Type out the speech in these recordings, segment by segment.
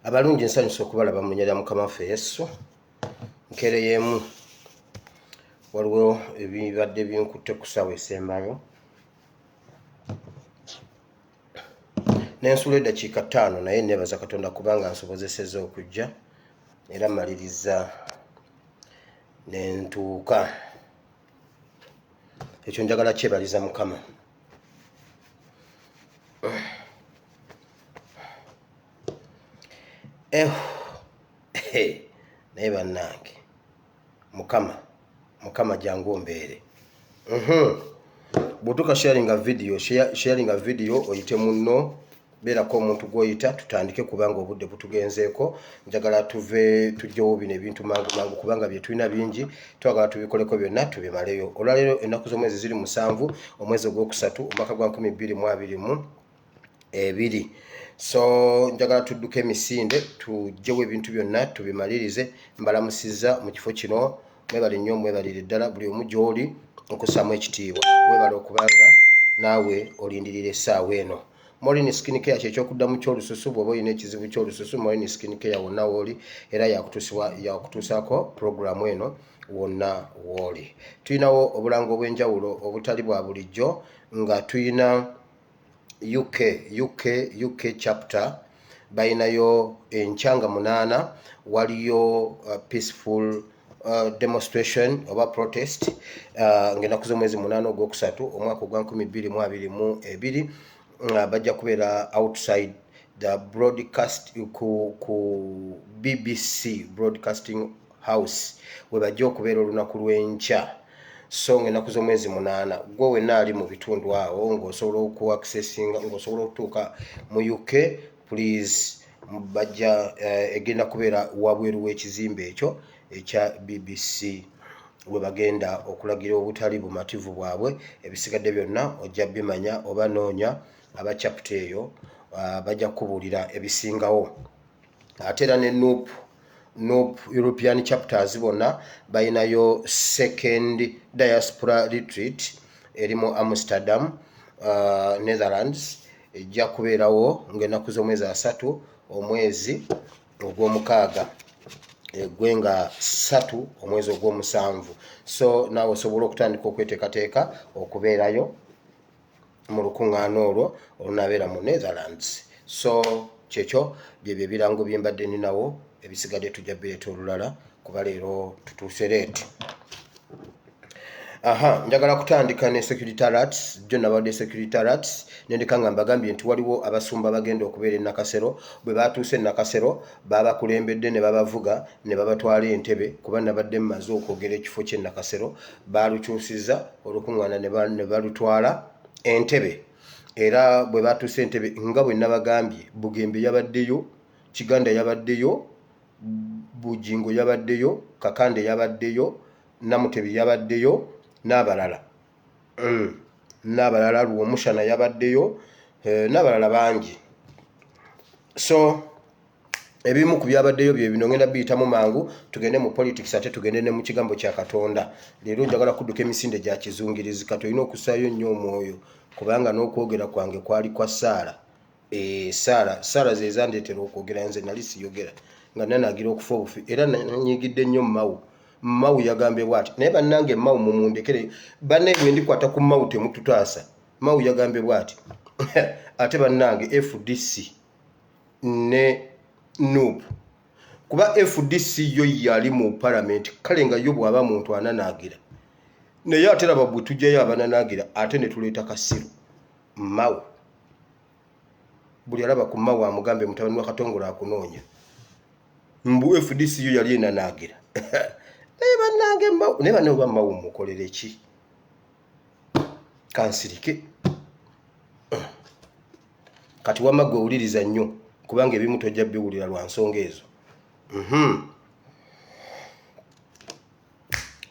Abalungi nsanyusa okubalaba mu linnya lya Mukama waffe Yesu. Nkereyeemu waliwo ebibadde binkutte ku ssaawa esembayo n'ensula eddakiika 5 naye neebaza Katonda kubanga nsobozesezza okujja era maliriza nentuuka. Ekyo njagala kyebaliza Mukama. Naye bannange Mukama jangu mbeere. Bw'otuuka sharinga video oyite munno, beerako omuntu gw'oyita tutandike kubanga obudde butugenzeeko. Njagala tujjewo bino ebintu mangu kubanga bye tulina bingi, twagala tubikoleko byonna tubimaleyo. Olwaleero ennaku z'omwezi ziri 7 omwezi ogwokusatu omwaka gwa 2022. So njagala tudduke emisinde tujjewo ebintu byonna tubimalirize. Mbalamusizza mu kifo kino, mwebale nnyo, mwebalire ddala buli omu gy'oli okussaamu ekitiibwa. Weebale okubanga naawe olindirira essaawa eno. Morning Skin Care ky'ekyokuddamu ky'olususu. Bw'oba olina ekizibu ky'olususu, Morning Skin Care wonna w'oli era yakutuusaako puroguramu eno wonna w'oli. Tulinawo obulango obw'enjawulo obutali bwa bulijjo nga tulina UK chapter bayinayo enchanga 8. Waliyo peaceful demonstration oba protest ng'ennaku z'omwezi 8 ogwokusatu omwaka ogwa 2022. Bajja kubeera outside the broadcast ku BBC Broadcasting House we bajja okubeera olunaku lw'enkya. So ng'ennaku z'omwezi 8 gwe wenna ali mu bitundu awo ng'osobola okuaccessinga ng'osobola okutuuka mu UK, please bajja egenda kubeera wabweru w'ekizimbe ekyo ekya BBC we bagenda okulagira obutali bumativu bwabwe. Ebisigadde byonna ojja bimanya oba noonya aba chapter eyo bajja kubuulira ebisingawo. Ate era ne NUP European chapters bonna bayinayo second diaspora retreat eri mu Amsterdam, Netherlands. Ejja kubeerawo ng'ennaku z'omwezi 3 omwezi ogw'omukaaga gwe nga 3 omwezi ogw'omusanvu. So naawe osobola okutandika okweteekateeka okubeerayo mu lukuŋŋaana olwo olunaabeera mu Netherlands. So kyekyo byebyo ebirango bye mbadde ninawo. Ebisigadde tujja bireeta olulala kuba leero tutuuse leeti. Njagala kutandika ne security alerts. Jjo nabadde security alerts nendeka nga mbagambye nti waliwo abasumba bagenda okubeera e Nakasero. Bwe baatuuse e Nakasero babakulembedde ne babavuga ne babatwala Entebbe kuba nabadde mmaze okwogera ekifo ky'e Nakasero. Baalukyusizza olukuŋŋaana ne balutwala Entebbe. Era bwe baatuuse Entebbe nga bwe nabagambye, Bugembe yabaddeyo, Kiganda yabaddeyo, Bujingo yabaddeyo, Kakande yabaddeyo, Namutebi yabaddeyo n'abalala. N'abalala Luwomushana yabaddeyo n'abalala bangi. So ebimu ku byabaddeyo bye bino ngenda biyitamu mangu tugende mu politics ate tugende ne mu kigambo kya Katonda. Leero njagala kudduka emisinde gya kizungirizi. Kati olina okussaayo nnyo omwoyo kubanga n'okwogera kwange kwali kwa Saara. Saara ze zandeetera okwogera, nze nali siyogera nga nanagira okufa obufi era nanyigidde nnyo Mawu yagambye bw'ati. Naye bannange Mawu mumundekere banne bwe ndikwata ku Mawu temututaasa. Mawu yagambye bw'ati. Ate bannange FDC ne NUP kuba FDC yo yali mu parliament kale nga yo bw'aba muntu ananaagira naye ate laba bwe tujjayo abananaagira ate ne tuleeta Kasiru. Mawu buli alaba ku Mawu amugambe mutabani wa Katongola akunoonya. Mbu FDC yo yali enanaagira. Naye bannange Mawu naye banne oba Mawu mukolere ki? Kansirike. Kati wamma gwe wuliriza nnyo kubanga ebimu tojja biwulira lwa nsonga ezo.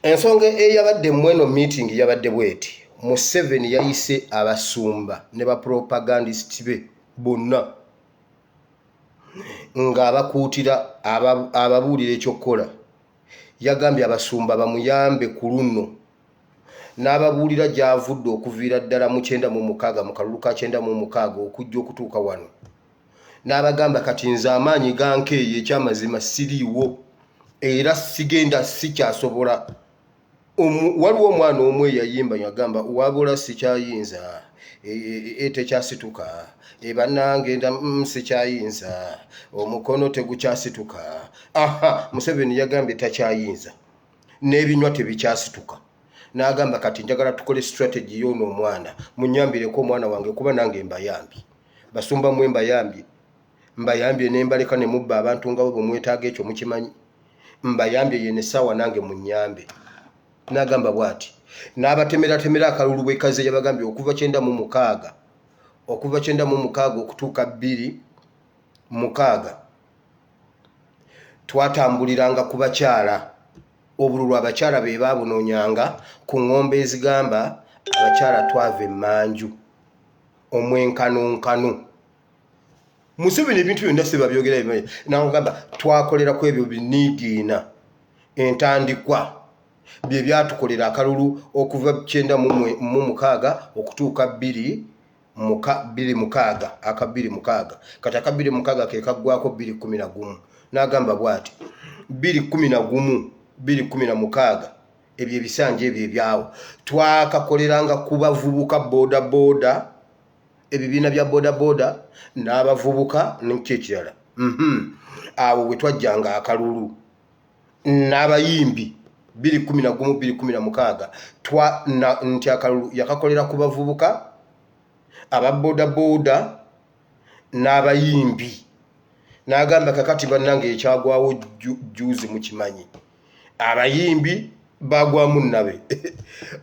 Ensonga eyabadde mweno meeting yabadde bweti. Museveni yayise abasumba ne ba propagandist be bonna nga abakuutira ababuulira ekyokukola. Yagambye abasumba bamuyambe ku luno n'ababuulira gy'avudde okuviira ddala mu 96 mu kalulu ka 96 okujja okutuuka wano. N'abagamba kati nze amaanyi gankeeyo ekyamazima siriiwo era sigenda sikyasobola. Waliwo omwana omwe yayimba yagamba wabula sikyayinza tekyasituka bannange sikyayinza omukono tegukyasituka. Museveni yagambye takyayinza n'ebinywa tebikyasituka. N'agamba kati njagala tukole strategy y'ono omwana munyambireko omwana wange kuba nange mbayambye. Basumba mwe mbayambye ne mbaleka ne mubba abantu nga bwe mwetaaga ekyo mukimanyi. Mbayambye yene sawa nange munyambe. N'agamba bwati n'abatemera akalulu bwekaze yabagambye okuva 96 okutuuka 26 twatambuliranga ku bakyala. Obululu abakyala be babunoonyanga ku ngombe ezigamba abakyala twava emmanju omwenkanonkano. Museveni ebintu byonna se babyogera n'agamba twakolera ku ebyo biniigiina entandikwa bye byatukolera akalulu okuva 96 okutuuka 26 kati aka 26 ke kaggwako 2011. N'agamba bwati 2016 ebyo ebisanja ebyo ebyawo twakakoleranga ku bavubuka boda ebibiina bya boda n'abavubuka n'ekyekirala. Awo bwe twajjanga akalulu n'abayimbi 2016 nti akalulu yakakolera ku bavubuka aba boda n'abayimbi. N'agamba kakati bannange ekyagwawo juzi mukimanyi abayimbi bagwamu nabe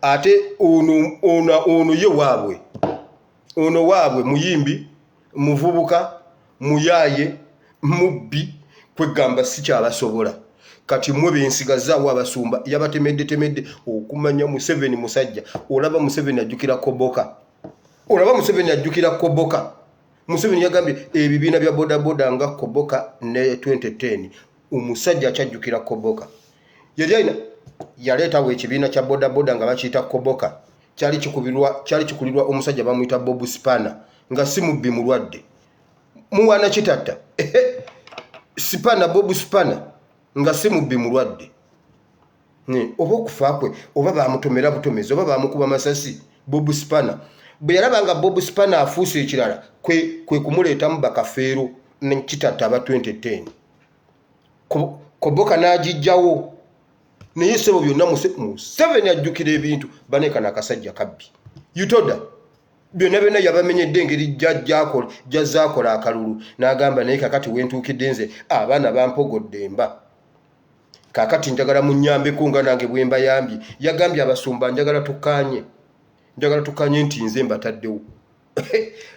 ate ono ye waabwe muyimbi muvubuka muyaye mubbi kwegamba sikyabasobola. Kati mwe bensigazaawo abasumba yabatemedde okumanya Museveni musajja. Olaba Museveni ajjukira Koboka. Museveni yagambye ebibiina bya boda nga Koboka ne 2010 omusajja akyajjukira Koboka. Yaleetawo ekibiina kya boda nga bakiyita Koboka. Kyali kikulirwa omusajja bamuyita Bob Spana nga si mubbi mulwadde. Muwana kitatta Spana, Bob Spana nga si mubbi mulwadde. Oba okufa kwe oba bamutomera butomezi oba bamukuba masasi. Bob Spana bwe yalaba nga Bob Spana afuuse ekirala kwe kumuleetamu bakafeero nekitatta aba 2010. Koboka n'agijjawo naye sebo byonna Museveni ajjukira ebintu banekana akasajja kabbi. Yutoda byonna yabamenyedde engeri jjazaakola akalulu. N'agamba naye kakati wentuukidde nze abaana bampogodde mba kakati njagala munyambeko nga nange bwe mbayambye. Yagambye abasumba njagala tukkaanye nti nze mbataddewo.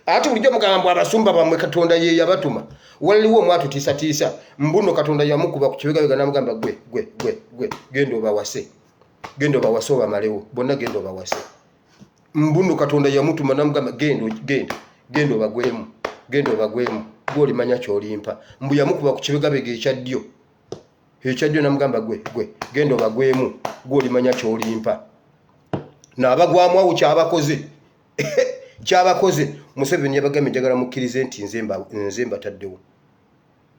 Ate bulijjo mugamba abasumba bamwe Katonda ye yabatuma. Waliwo mwatutiisatiisa mbuno Katonda yamukuba ku kibegabega n'amugamba gwe genda obawase obamalewo bonna genda obawase. Mbuno Katonda yamutuma n'amugamba genda obagwemu gw'olimanya ky'olimpa. Mbu yamukuba ku kibegabega ekyaddyo n'amugamba gwe genda obagwemu gw'olimanya ky'olimpa. N'abagwamu awo kyabakoze. Museveni yabagambye njagala mukkirize nti nze mbataddewo.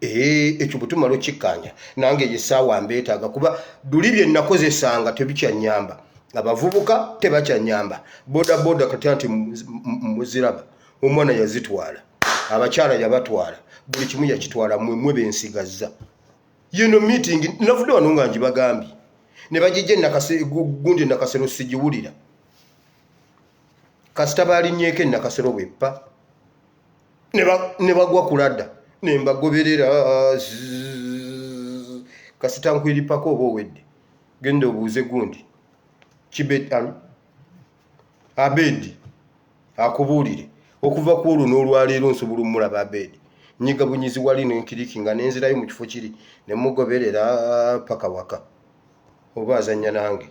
Ekyo butumalo kikkanja nange yesaawa mbeetaaga kuba duli bye nakozesanga tebikyanyamba. Abavubuka tebakyanyamba. Boda kati anti muziraba omwana yazitwala abakyala yabatwala buli kimu yakitwala mwe bensigazza. Yeno meeting navudde wano nga njibagambye ne bagijje gundi nakasero sigiwulira. Kasita balinnyeko nakasero bweppa ne bagwa kuladda ne mbagoberera kasita nkwiripako oba owedde genda obuuze gundi Abedi akubuulire okuva ku olwo n'olwaleero nsobola omulaba Abedi nyiga bunyizi wali n'enkiriki nga nenzirayo mu kifo kiri ne mugoberera paka waka oba azannya nange.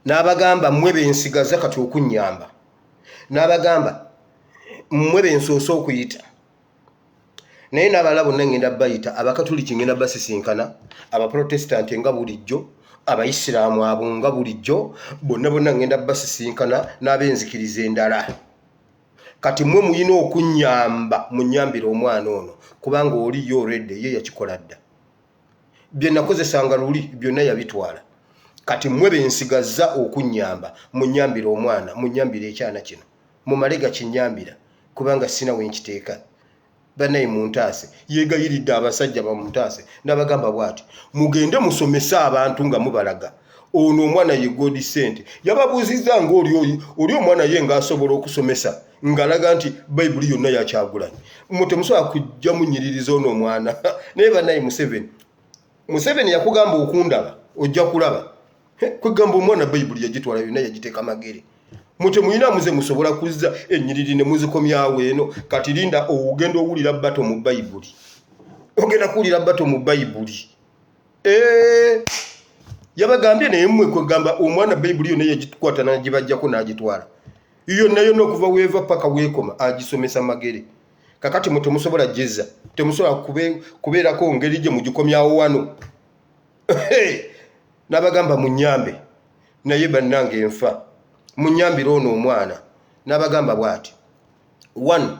n'abagamba mmwe bensigaza kati okunnyamba, n'abagamba mmwe bensoose okuyita, naye n'abalala bonna ngenda bayita. Abakatuliki ngenda basisinkana, abaprotestanti nga bulijjo, abaisiraamu abo nga bulijjo, bonna ngenda basisinkana, n'abenzikiriza endala. Kati mmwe muyina okunnyamba, munnyambire omwana ono kubanga oli yo already ye yakikola dda. Bye nakozesanga luli byonna yabitwala. Kati mmwe bensigaza okunnyamba, munnyambire omwana, munnyambire ekyana kino, mumale gakinnyambira kubanga sina wenkiteeka. Bannaye muntaase, yeegayiridde abasajja bamuntaase, n'abagamba bw'ati, mugende musomese abantu nga mubalaga. Ono omwana ye God sente. Yababuuzizza ng'oli omwana ye ng'asobola okusomesa ng'alaga nti Bayibuli yonna yakyagulanyi. Mmwe temusobola kujja munyiririza ono omwana. Naye bannaye Museveni yakugamba okundaba, ojja kulaba. Kwegamba omwana Bayibuli yagitwala yonna yagiteeka magere. Mute muyina muze musobola kuzza ennyiriri ne muzikomyawo eno. Kati linda ogenda owulira bato mu Bayibuli. Ogenda kuwulira bato mu Bayibuli. Yabagambye naye mmwe kwegamba omwana Bayibuli yonna yagikwata n'agibajjako n'agitwala. Yonna okuva weeva paka weekoma agisomesa magere. Kakati mwe temusobola jezza, temusobola kubeerako ngeri gye mugikomyawo wano. N'abagamba munnyambe, naye bannange enfa. Munnyambire ono omwana. N'abagamba bw'ati, 1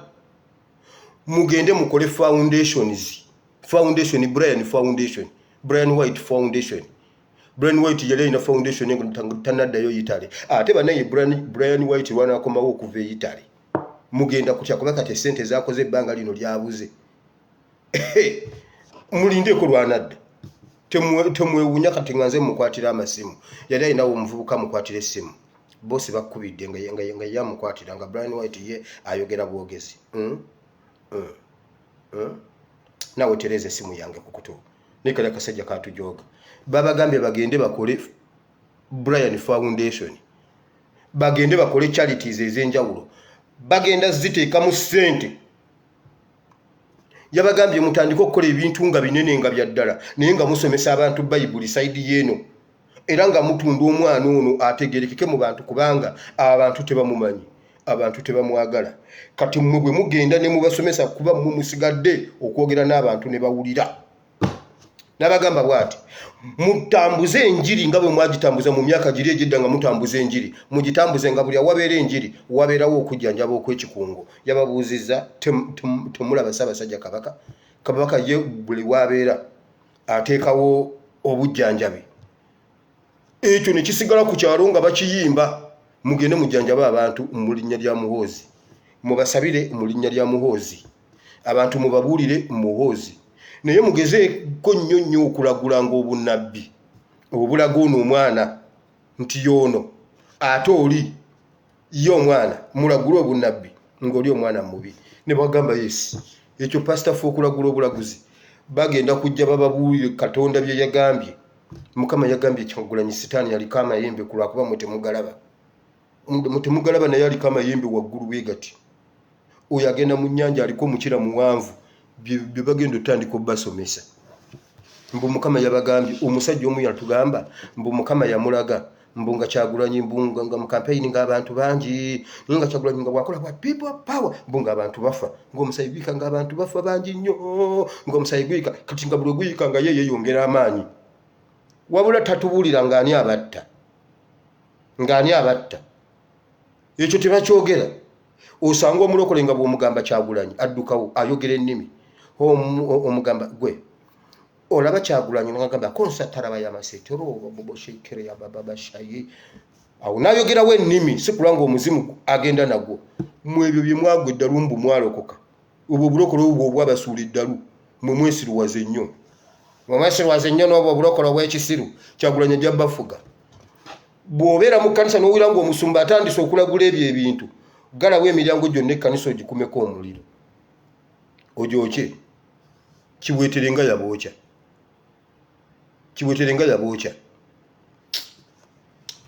mugende mukole foundation Brian White Foundation. Brian White yali alina foundation tanaddayo Italy. Ate bannaye Brian White lwanakomawo okuva e Italy. Mugenda kutya kuba kati ssente zaakoze ebbanga lino lyabuze. Mulindeeko lwanadda. Temwewuunya kati nga nze mukwatira amasimu. Yali alinawo omuvubuka mukwatira essimu. Bosi bakubidde nga yamukwatira nga Brian White ye ayogera bwogezi. Nawe tereza essimu yange ku kutu. Nekala kasajja katujoga. Babagambye bagende bakole Brian Foundation. Bagende bakole charities ez'enjawulo. Bagenda ziteeka mu ssente. Yabagambye mutandika okukola ebintu nga binene nga bya ddala, naye nga musomesa abantu Bayibuli side y'eno. Era nga mutunda omwana ono ategerekeke mu bantu kubanga abantu tebamumanyi, abantu tebamwagala. Kati mmwe bwe mugenda ne mubasomesa kuba mmwe musigadde okwogera n'abantu ne bawulira. N'abagamba bw'ati, mutambuze enjiri nga bwe mwagitambuza mu myaka giri egyedda nga mutambuza enjiri. Mugitambuze nga buli awabeera enjiri wabeerawo okujjanjaba okw'ekikungo. Yababuuzizza temulaba Ssaabasajja Kabaka. Kabaka ye buli wabeera ateekawo obujjanjabi. Ekyo ne kisigala ku kyalo nga bakiyimba. Mugende mujjanjaba abantu mu linnya lya Muhoozi. Mubasabire mu linnya lya Muhoozi. Abantu mubabuulire Muhoozi. Naye mugezeeko nnyo okulagula ng'obunnabbi obulaga ono omwana nti yono ate oli ye omwana mulagula obunnabbi ng'oli omwana mubi. Ne bagamba yesi ekyo pastor fe okulagula obulaguzi bagenda kujja bababuulire Katonda bye yagambye. Mukama yagambye Kyagulanyi sitaani yaliko amayembe ku lwakuba mutemugalaba naye aliko amayembe waggulu bwe gati. Oyo agenda mu nnyanja aliko omukira muwanvu bye bagenda otandika obbasomesa. Mbu Mukama yabagambye omusajja omu yatugamba mbu Mukama yamulaga mbu nga Kyagulanyi mbu nga mu campaign ng'abantu bangi nga Kyagulanyi nga bwakola bwa people power mbu ng'abantu bafa ng'omusayi gwika ng'abantu bafa bangi nnyo ng'omusayi gwika kati nga buli gwika nga ye yeeyongera amaanyi. Wabula tatubuulira ng'ani abatta. Ekyo tebakyogera. Osanga omulokole nga bw'omugamba Kyagulanyi addukawo ayogera ennimi. Omugamba gwe olaba Kyagulanyi n'agamba konsataraba y'amasetero boboshekere ya bababashayi. Awo n'ayogerawo ennimi si kulanga omuzimu agenda nagwo. Mu ebyo bye mwagwa eddalu mbu mwalokoka. Obwo obulokole obwo obwabasuula eddalu mwe mwesiruwaze nnyo. Mwesiruwaze nnyo n'obwo obulokole obw'ekisiru Kyagulanyi ajja bafuga. Bw'obeera mu kkanisa n'owulira ng'omusumba atandise okulagula ebyo ebintu galawo emiryango gyonna ekkanisa ogikumeko omuliro. Ogyokye kibweterenga yabookya.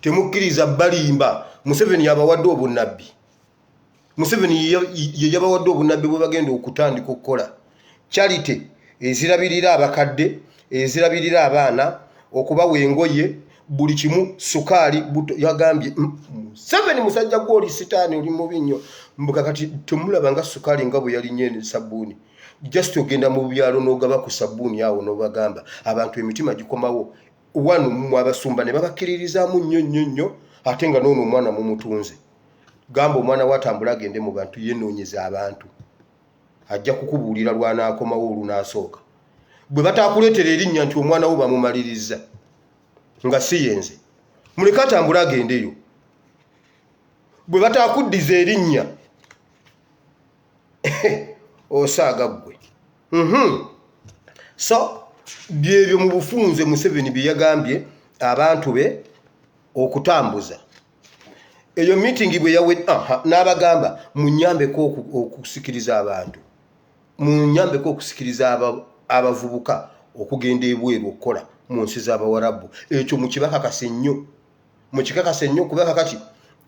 Temukkiriza balimba. Museveni yabawadde obunnabbi. Museveni ye yabawadde obunnabbi bwe bagenda okutandika okukola. Charity ezirabirira abakadde, ezirabirira abaana, okubawa engoye, buli kimu sukaali buto yagambye 7 musajja gwoli sitaani oli mubi nnyo mbuka kati tumulaba nga sukaali nga bwe yali nyene sabbuuni just ogenda mu byalo n'ogaba ku sabbuuni awo n'obagamba abantu emitima gikomawo wano mu abasumba ne babakiririzaamu nnyo ate nga n'ono omwana mumutunze gamba omwana watambula agende mu bantu yenoonyeza abantu ajja kukubuulira lwanaakomawo olunaasooka bwe bataakuleetera erinnya nti omwana wo bamumaliriza nga si yenze muleke atambula agendeyo bwe bataakuddiza erinnya osaaga ggwe so byebyo mu bufunze Museveni bye yagambye abantu be okutambuza eyo meeting bwe yawe n'abagamba munyambeko okusikiriza abantu munyambeko okusikiriza abavubuka okugenda ebweru okukola mu nsi z'Abawarabu ekyo mukibakakase nnyo kubaka kati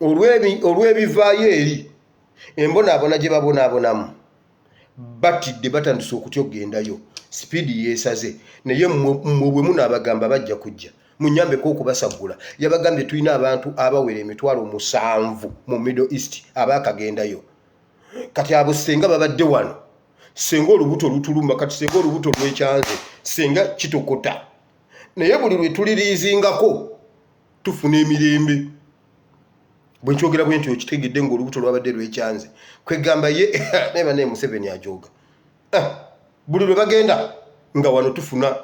olw'ebivaayo eri embonaabona gye babonaabonamu batidde batandise okutya okugendayo sipiidi yeesaze naye mmwe bwe munaabagamba bajja kujja munyambeko okubasagula yabagambye tulina abantu abawera 7,000 mu Middle East abaakagendayo kati abo senga babadde wano senga olubuto lutulumba kati senga olubuto lwekyanze senga kitokota naye buli lwe tuliriizingako tufuna emirembe bwe nkyogera bwe nti okitegedde ng'olubuto lwabadde lwekyanze kwegamba ye neba naye Museveni ajoga buli lwe bagenda nga wano tufuna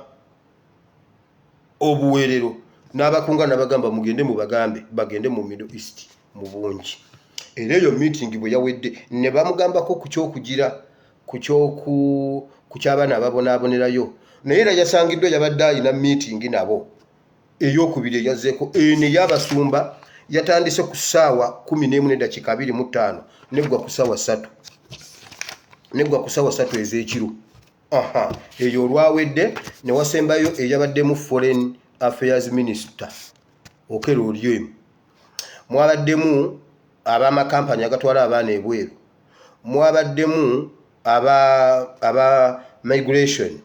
obuweerero n'abakunga n'abagamba mugende mu bagambe bagende mu Middle East mu bungi era eyo meeting bwe yawedde ne bamugambako ku kyokugira ku ky'abaana ababonaabonerayo naye era yasangiddwa yabadde ayina meeting nabo ey'okubiri yazzeeko eno ey'abasumba yatandise ku ssaawa 11:25 neggwa ku ssaawa 3 ez'ekiro eyo olwawedde ne wasembayo eyabaddemu Foreign Affairs Minister Okello Oryem mwabaddemu ab'amakampani agatwala abaana ebweru mwabaddemu aba migration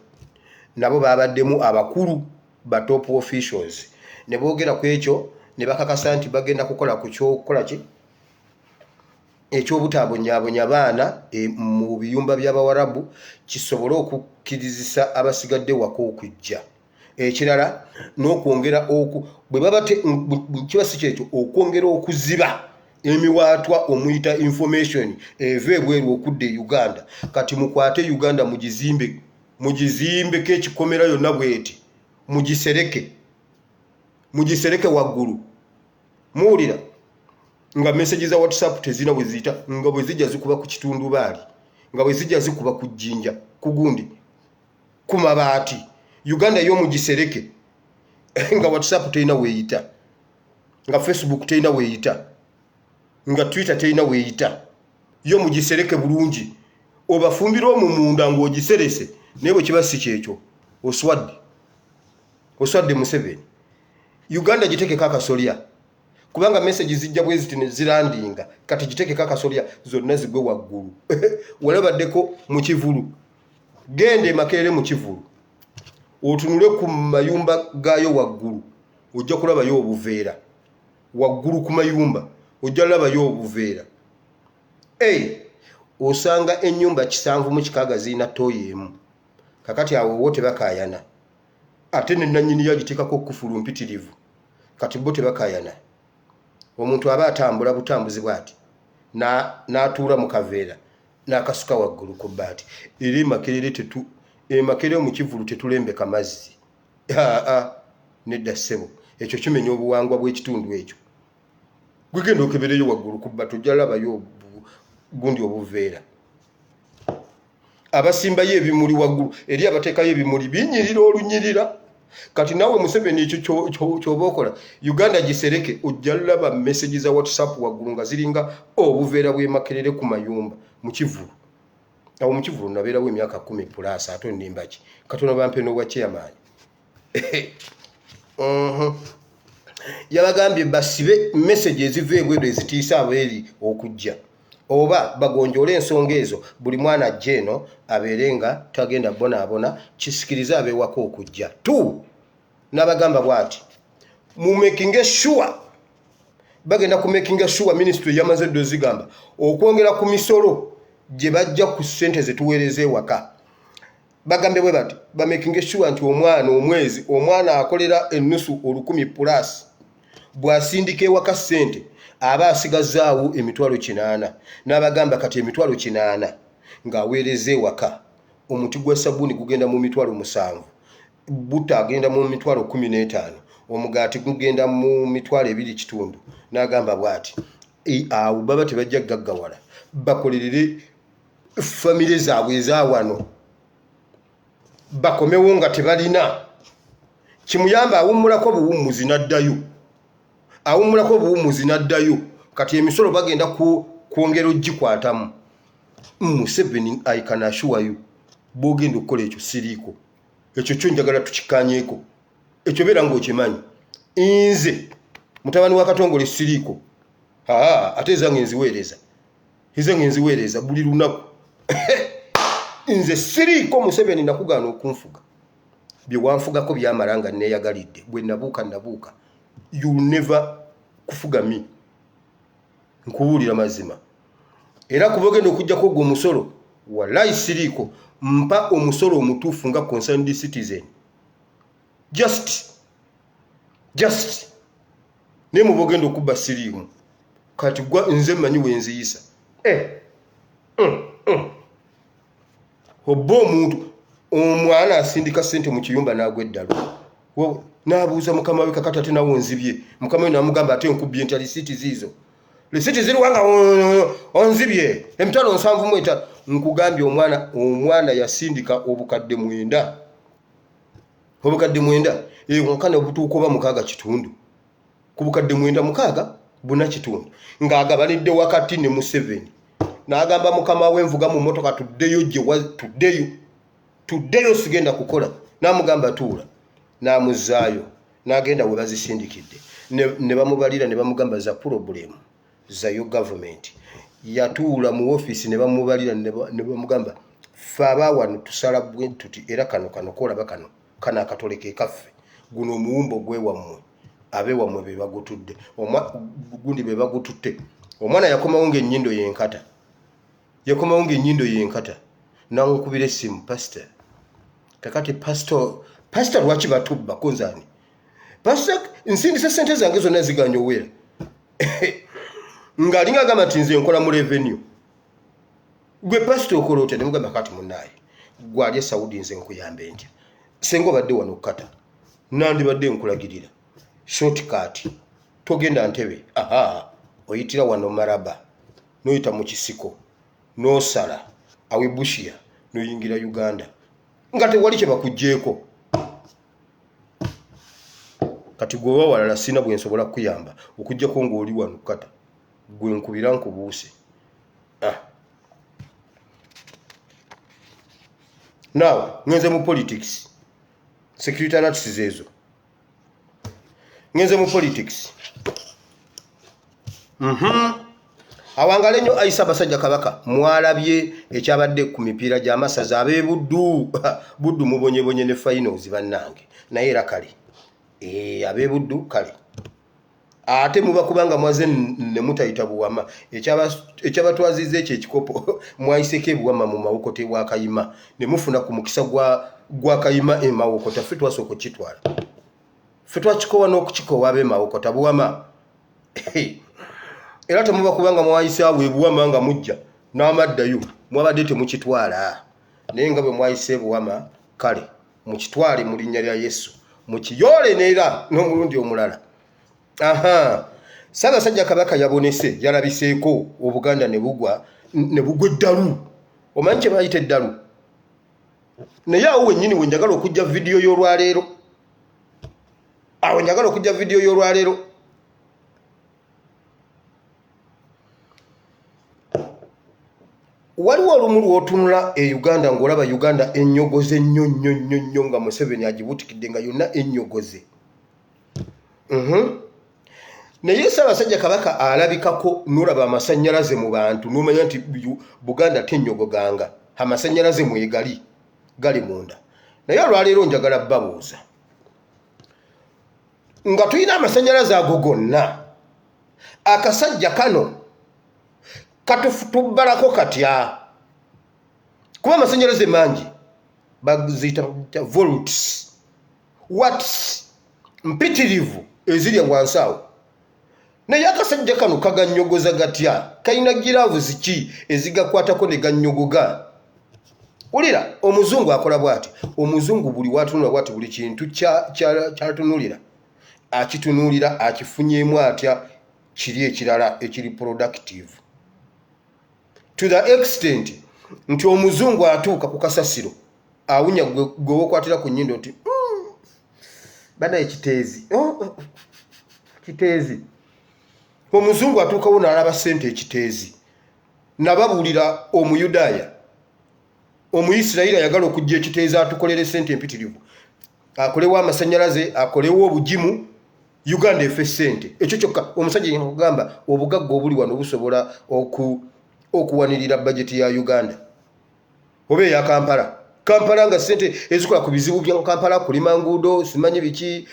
nabo babaddemu abakulu ba top officials ne boogera ku ekyo ne bakakasa nti bagenda kukola ku kyokukola ki ekyobutaabonyaabonya abaana mu biyumba by'Abawarabu kisobole okukkirizisa abasigadde waka okujja ekirala n'okwongera bwe baba kiba si kyekyo okwongera okuziba emiwaatwa omuyita information eva ebweru okudda e Uganda kati mukwate Uganda mugizimbeko ekikomera yonna bweti mugisereke waggulu muwulira nga message za WhatsApp tezina bwe ziyita nga bwe zijja zikuba ku kitundubaali nga bwe zijja zikuba ku jjinja ku gundi ku mabaati Uganda yo mugisereke nga WhatsApp teyina weeyita nga Facebook teyina weeyita nga Twitter teyina weeyita yo mugisereke bulungi obafumbira omumunda ng'ogiserese naye bwe kiba si kyekyo oswadde Museveni Uganda gitekeko akasolya kubanga message zijja bwe ziti ne zirandinga kati gitekeko akasolya zonna zigwe waggulu walabaddeko mu Kivulu gende e Makerere mu Kivulu otunule ku mayumba gaayo waggulu ojja kulabayo obuveera waggulu ku mayumba ojja labayo obuveera osanga ennyumba 7 zirina tooyi emu kakati awo wo tebakayana ate ne nannyini yagitekako kufulu mpitirivu kati bo tebakayana omuntu aba atambula butambuzi bwati n'atuula mu kaveera n'akasuka waggulu ku bbaati era Makerere mu Kivulu tetulembeka mazzi nedda ssebo ekyo kimenya obuwangwa bw'ekitundu ekyo gwegenda okebereyo waggulu ku bbaati ojja labayo gundi obuveera abasimbayo ebimuli waggulu eri abateekayo ebimuli binyirira olunyirira kati nawe Museveni ekyo kyoba okola Uganda gisereke ojja laba message za WhatsApp waggulu nga ziringa obuveera bw'e Makerere ku mayumba mu Kivulu awo mu Kivulu nabeerawo emyaka 10+ ate ndimbaki katono bampe n'obwa chairman yabagambye basibe message eziva ebweru ezitiisa abeeri okujja oba bagonjole ensonga ezo buli mwana ajjeeno abeerenga tagenda bonaabona kisikiriza abeewaka okujja tu n'abagamba bw'ati mu making sure bagenda ku making sure ministry yamaze dozigamba okwongera ku misolo gye bajja ku ssente zetuweereze waka bagambe bwe bati ba making sure nti omwana akolera ennusu 1000 plus bwasindika ewaka ssente aba asigazaawo emitwalo 8 n'abagamba kati emitwalo 8 ng'aweereze waka omuti gwa sabuni gugenda mu mitwalo 7 buta agenda mu mitwalo 15 omugaati gugenda mu mitwalo 2 n'agamba bwati awo baba tebajja gaggawala bakolerere famire zaabwe ezawano bakomewo nga tebalina kimuyamba awummulako buwummuzi n'addayo kati emisolo bagenda kwongera ogikwatamu Museveni I can assure you bogenda okukola ekyo siriiko ekyo kyo njagala tukikanyeeko ekyo beera ng'okimanyi nze mutabani wa Katongole siriiko ate ezange nziweereza buli lunaku nze siriiko Museveni nakugaana okunfuga bye wanfugako byamala nga neeyagalidde bwe nabuuka you never kufuga mi nkubuulira mazima era kubogenda okujjako gwo omusolo wallahi siriiko mpa omusolo omutuufu nga concerned citizen just ne mubogenda okubba siriimu kati gwa nze manyi wenziyisa obba omuntu omwana asindika ssente mu kiyumba n'agwa eddalo n'abuuza mukama we kakati ate nawo nzibye mukama we n'amugamba ate nkubye nti lisiti ziizo lisiti ziriwanga onzibye emitwalo 7 nkugambye omwana yasindika obukadde 9 nkana obutuuka oba 6 kitundu ku bukadde 9 buna kitundu ng'agabanidde wakati ne Museveni n'agamba mukama we nvuga mu motoka tuddeyo sigenda kukola n'amugamba tuula n'amuzaayo n'agenda we bazisindikidde ne bamubalira ne bamugamba za problem za yo government yatuula mu office ne bamubalira ne bamugamba ffe abaawano tusala bwe tuti era kano kolaba kana akatoleke kaffe guno omuwumbo gwewammwe abeewammwe be bagutudde gundi be bagututte omwana yakomawo ng'ennyindo yenkata nankubira essimu pastor kakati pastor lwaki batubba konzani pastor nsindise ssente zange zonna ziganya owera ng'alinga agamba nti nze nkola mu revenue gwe pastor okola otya ne mugamba kati munnaye gwali e Saudi nze nkuyambe ntya senga obadde wano okukata nandibadde nkulagirira shortcut togenda Ntebe oyitira wano Maraba noyita mu Kisiko nosala awe Bushia noyingira Uganda nga tewali kye bakujjeeko kati gwe wawalala sina bwe nsobola kuyamba okujjako ng'oli wano kata gwe nkubira nkubuuse now ngenze mu politics security analysis ezo ngenze mu politics awangala ennyo Aisha Basajja Kabaka mwalabye ekyabadde ku mipiira gy'amasaza ab'ebuddu mubonyebonye ne finals bannange naye era kale ab'ebuddu kale ate muba kubanga mwaze ne mutayita buwama ekyabatwaziza ekyo ekikopo mwayiseko ebuwama mu mawokota bwa Kayima ne mufuna ku mukisa gwa Kayima emawokota ffe twasooka okukitwala ffe twakikowa n'okukikowa ab'emawokota buwama era temuba kubanga mwayisaawo ebuwama nga mujja n'amaddayo mwabadde temukitwala naye nga bwe mwayise ebuwama kale mukitwale mu linnya lya Yesu mukiyoole neera n'omulundi omulala Ssaabasajja Kabaka yabonese yalabiseeko Obuganda ne bugwa eddalu omanyi kye bayita eddalu naye awo wennyini we njagala okujja vidiyo y'olwaleero waliwo olumu lw'otunula e Uganda ng'olaba Uganda ennyogoze nnyo nga Museveni agibutikidde nga yonna ennyogoze naye Ssaabasajja Kabaka alabikako n'olaba amasannyalaze mu bantu n'omanya nti Buganda tennyogoganga amasannyalaze mwegali gali munda naye olwaleero njagala babuuza nga tulina amasanyalaze ago gonna akasajja kano katubbalako katya kuba amasanyalaze mangi baziyita volts watts mpitirivu ezirya wansi awo naye akasajja kano kaganyogoza gatya kalina giraavuzi ki ezigakwatako ne gannyogoga ulira omuzungu akola bw'ati omuzungu buli watunula bw'ati buli kintu kyatunulira akitunulira akifunyeemu atya kiri ekirala ekiri productive to the extent nti omuzungu atuuka ku kasasiro awunya gwe wokwatira ku nnyindo nti bana ekiteezi kiteezi omuzungu atuukawo n'alaba ssente ekiteezi nababuulira omuyudaaya omuyisirayiri ayagala okujja ekiteezi atukolere ssente empitirivu akolewo amasanyalaze akolewo obugimu Uganda efe ssente ekyo kyokka omusajja yagamba obugagga obuli wano busobola okuwanirira bajeti ya Uganda oba eya Kampala nga ssente ezikola ku bizibu bya Kampala kulima nguudo simanyi biki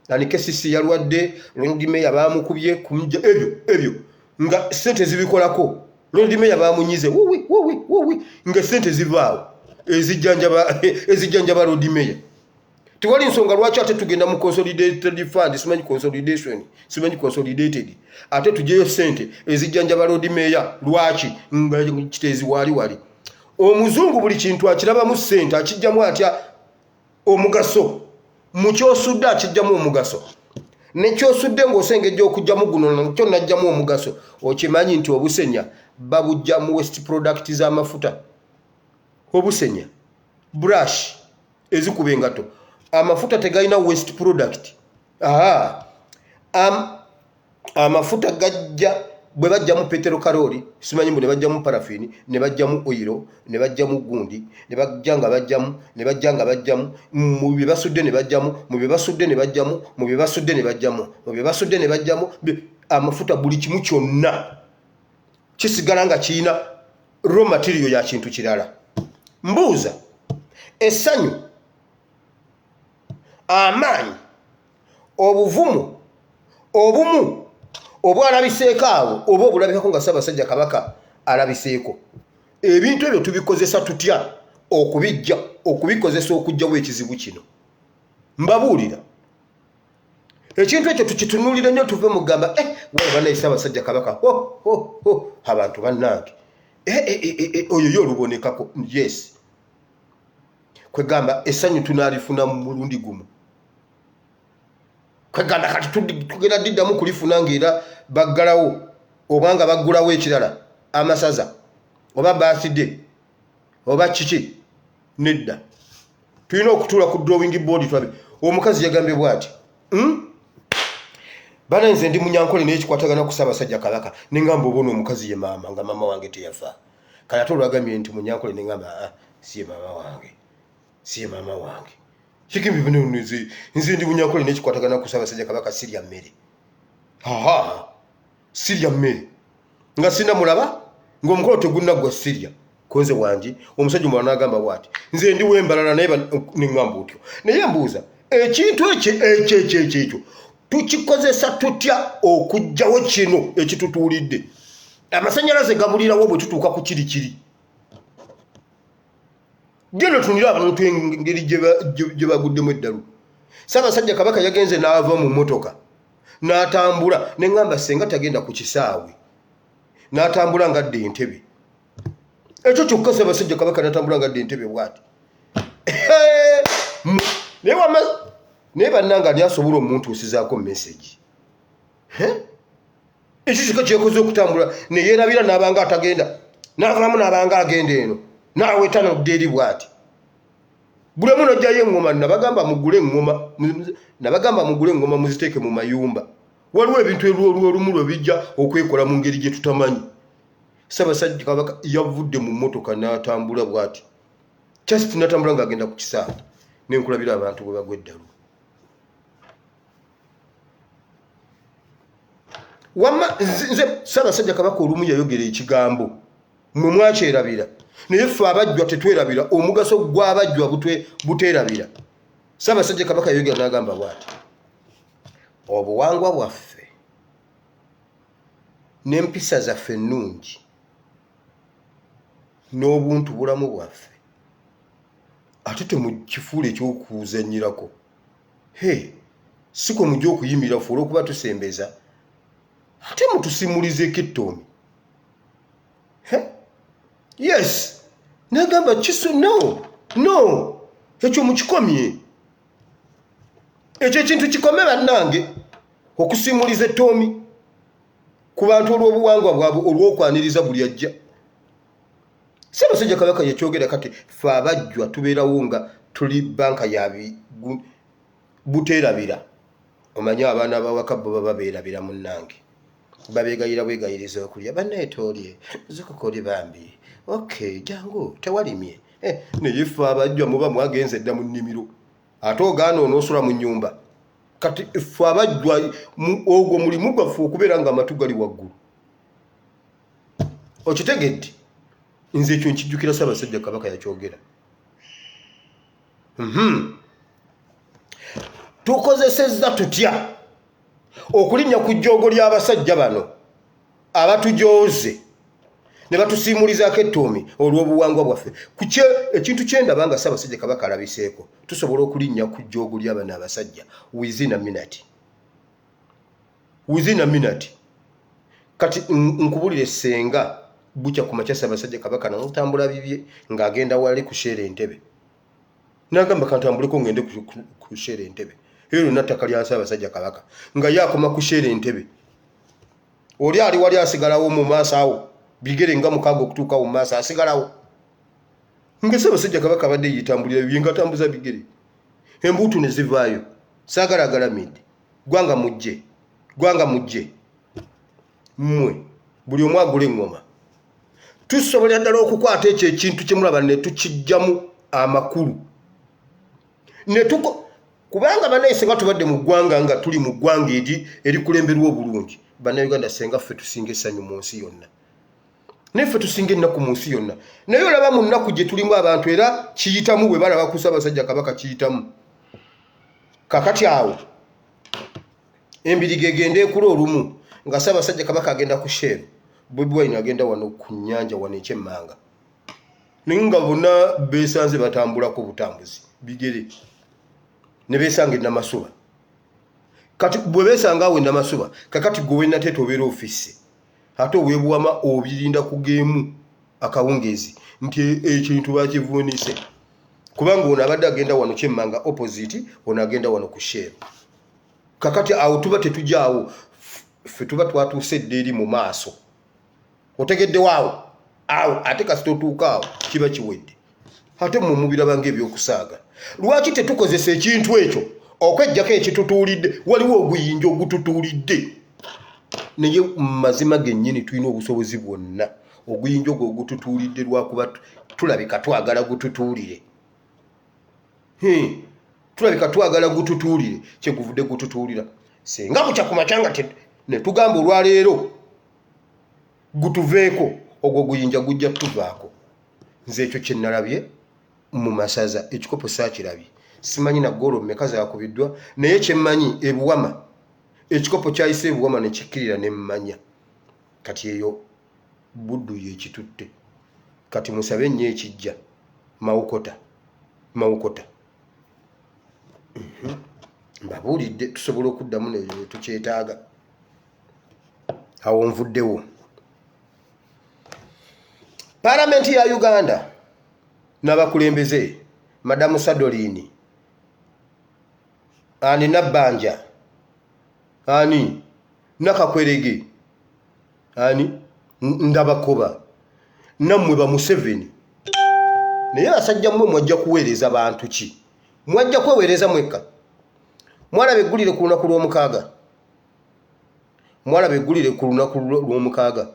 ani kesisi yalwadde Lord Mayor bamukubye kumja ebyo nga ssente zibikolako Lord Mayor bamunyize wowi nga ssente zivaawo ezijjanjaba Lord Mayor tiwali nsonga lwaki ate tugenda mu consolidated fund simanyi consolidation simanyi consolidated ate tujeyo ssente ezijjanjaba Lord Mayor lwaki nga kiteezi wali omuzungu buli kintu akirabamu ssente akijjamu atya omugaso mukyosudde akijjamu omugaso nekyosudde ng'osengejja okujjamu guno nakyo najjamu omugaso okimanyi nti obusenya babujja mu waste product z'amafuta obusenya brush ezikuba engato amafuta tegalina waste product amafuta gajja bwe bajjamu peterokalori simanyi mbu ne bajjamu parafini ne bajjamu oilo ne bajjamu gundi ne bajjanga bajjamu mu bye basudde ne bajjamu mu bye basudde ne bajjamu mu bye basudde ne bajjamu mu bye basudde ne bajjamu amafuta buli kimu kyonna kisigala nga kiina raw material ya kintu kirala mbuuza essanyu amaanyi obuvumu obumu obwalabiseeko awo oba obulabikako nga Ssaabasajja Kabaka alabiseeko ebintu ebyo tubikozesa tutya okubikozesa okugjawo ekizibu kino mbabuulira ekintu ekyo tukitunulire nnyo tuve mugamba banaye Ssaabasajja Kabaka abantu bannange oyo olubonekako yes kwegamba essanyu tunaalifuna mu mulundi gumu kwegamba kati tugenda diddamu kulifuna ng'era baggalawo obanga baggulawo ekirala amasaza oba birthday oba kiki nedda tulina okutuula ku drawing board twabe omukazi yagambye bw'ati bana nze ndi munyankole naye kikwatagana ku Ssaabasajja Kabaka nengamba obona omukazi ye maama nga maama wange teyafa kale ate olwagambye nti munyankole nengamba siye maama wange kikimbi bino nze ndi munyankole naye kikwatagana ku Ssaabasajja Kabaka sirya mmere sirya mmere nga sina mulaba ng'omukolo tegunnaggwa sirya konze wangi omusajja omulala n'agamba bw'ati nze ndi wembalala naye nengamba otyo naye mbuuza ekintu ekyo tukikozesa tutya okugjawo kino ekitutuulidde amasanyalaze gabulirawo bwe tutuuka ku kiri geno tunira abantu engeri gye baguddemu eddalu Ssaabasajja Kabaka yagenze n'ava mu mmotoka n'atambula nengamba senga tagenda ku kisaawe n'atambula ngadde entebe ekyo kyokka Ssaabasajja Kabaka n'atambula ngadde entebe bw'ati naye bannanga ani asobola omuntuusizaako message ekyo kyokka kyekoze okutambula neyeerabira n'abanga atagenda n'avaamu n'abanga agenda eno naaweta nodde eri bw'ati bulemu nojjayo eŋŋoma nabagamba mugule eŋŋoma muziteeke mu mayumba waliwo ebintu olumu lwe bijja okwekola mu ngeri gye tutamanyi Ssaabasajja Kabaka yavudde mu mmotoka n'atambula bw'ati kyasi n'atambula ng'agenda ku kisaawe n'enkulabira abantu bwe bagwa eddalu nze Ssaabasajja Kabaka olumu yayogera ekigambo mwe mwakyerabira naye ffe abajjwa tetwerabira omugaso gw'abajjwa buteerabira Ssaabasajja Kabaka yayogera n'agamba bw'ati, obuwangwa bwaffe n'empisa zaffe ennungi n'obuntu bulamu bwaffe ate temukifuula eky'okuzannyirako. Siko mujja okuyimirira ffe olw'okuba tusembeza ate mutusimulizeeko ettoomi. Yes, n'agamba kiso no ekyo mukikomye. Ekyo ekintu kikome bannange, okusimuliza ettoomi ku bantu olw'obuwangwa bwabwe olw'okwaniriza buli ajja. Ssaabasajja Kabaka yekyogera kati ffe abajjwa tubeerawo nga tuli banka ya buteerabira. Omanyi abaana bawaka bo baba beerabira munnange, babeegayira bwegayiriza okulya banneetoolye zikukoli bambi jangu tewalimye. Naye ffe abajjwa muba mwagenze dda mu nnimiro ate ogaana onoosula mu nnyumba. Kati ffe abajjwa ogwo mulimu gwaffe okubeera nga amatu gali waggulu. Okitegedde? Nze ekyo nkijjukira Ssaabasajja Kabaka yakyogera. Tukozesezza tutya okulinnya ku jjoogo ly'abasajja bano abatujooze ne batusiimulizaako ettoomi olw'obuwangwa bwaffe. Ekintu kyendaba nga Ssaabasajja Kabaka alabiseeko, tusobola okulinnya ku jjoogo ly'abano abasajja within a minute. Kati nkubulire senga bukya ku makya Ssaabasajja Kabaka n'otambula bibye ng'agenda wali kusheera Entebbe. N'agamba kantambuleko ngende kusheera Entebbe. Ero n'attaka lya Ssaabasajja Kabaka nga yakoma kusheera Entebbe. Oli ali wali asigalawo mu maaso awo, bigere nga mukaaga okutuuka mu maaso asigalawo. Nga Ssaabasajja Kabaka abadde yitambulira bibye nga atambuza bigere. Embuutu ne zivaayo. Saagala agalamidde. Gwanga mujje. Mmwe buli omu agula eŋŋoma. Tusobola ddala okukwata ekyo ekintu kye mulaba ne tukijjamu amakulu. Kubanga bannange senga tubadde mu ggwanga nga tuli mu ggwanga erikulemberwa obulungi. Bannayuganda senga ffe tusinga essanyu mu nsi yonna. Naye ffe tusinga ennaku mu nsi yonna. Naye olaba mu nnaku gye tulimu abantu era kiyitamu bwe balaba ku Ssaabasajja Kabaka kiyitamu. Kakati awo embiriga egenda ekula olumu nga Ssaabasajja Kabaka agenda ku Sheero, Bobi Wine agenda wano ku nnyanja wano ekyemmanga. Naye nga bonna beesanze batambulako butambuzi bigere ne beesanga Namasuba. Kati bwe beesanga awo Namasuba, kakati gwe Nateete obeera ofisi ate obwebuwama obirinda kugeemu akawungeezi nti ekintu bakivuunise. Kubanga ono abadde agenda wano kyemmanga opposite, ono agenda wano ku Sheero. Kakati awo tuba tetujjaawo, ffe tuba twatuuse edda eri mu maaso. Otegedde waawo ate kasita otuuka awo kiba kiwedde. Ate mmwe mubiraba ng'ebyokusaaga. Lwaki tetukozesa ekintu ekyo okweggyako ekitutuulidde? Waliwo oguyinja ogututuulidde. Naye mazima gennyini tulina obusobozi bwonna oguyinja ogwo ogututuulidde lwakuba tulabika twagala gututuulire. Tulabika twagala gututuulire, kyeguvudde gututuulira. Senga bukya ku makya nga ne tugamba olwaleero gutuveeko, ogwo guyinja gujja tuvaako. Nze ekyo kye nalabye mu masaza, ekikopo saakirabye. Simanyi na ggoolo mmeka zaakubiddwa, naye kye mmanyi ebuwama, ekikopo kyayise ebuwama ne kikkirira ne mmanya. Kati eyo Buddu y'ekitutte. Kati musabe nnyo ekijja mawukota. Mbabuulidde tusobola okuddamu ne tukyetaaga. Awo nvuddewo. Paalamenti ya Uganda n'abakulembeze Madamu Sadolini, ani Nabbanja, ani Nakakwerege, ani Ndabakoba, nammwe ba Museveni. Naye basajja mmwe mwajja kuweereza bantu ki? Mwajja kweweereza mwekka. Mwalaba eggulire ku lunaku lw'omukaaga.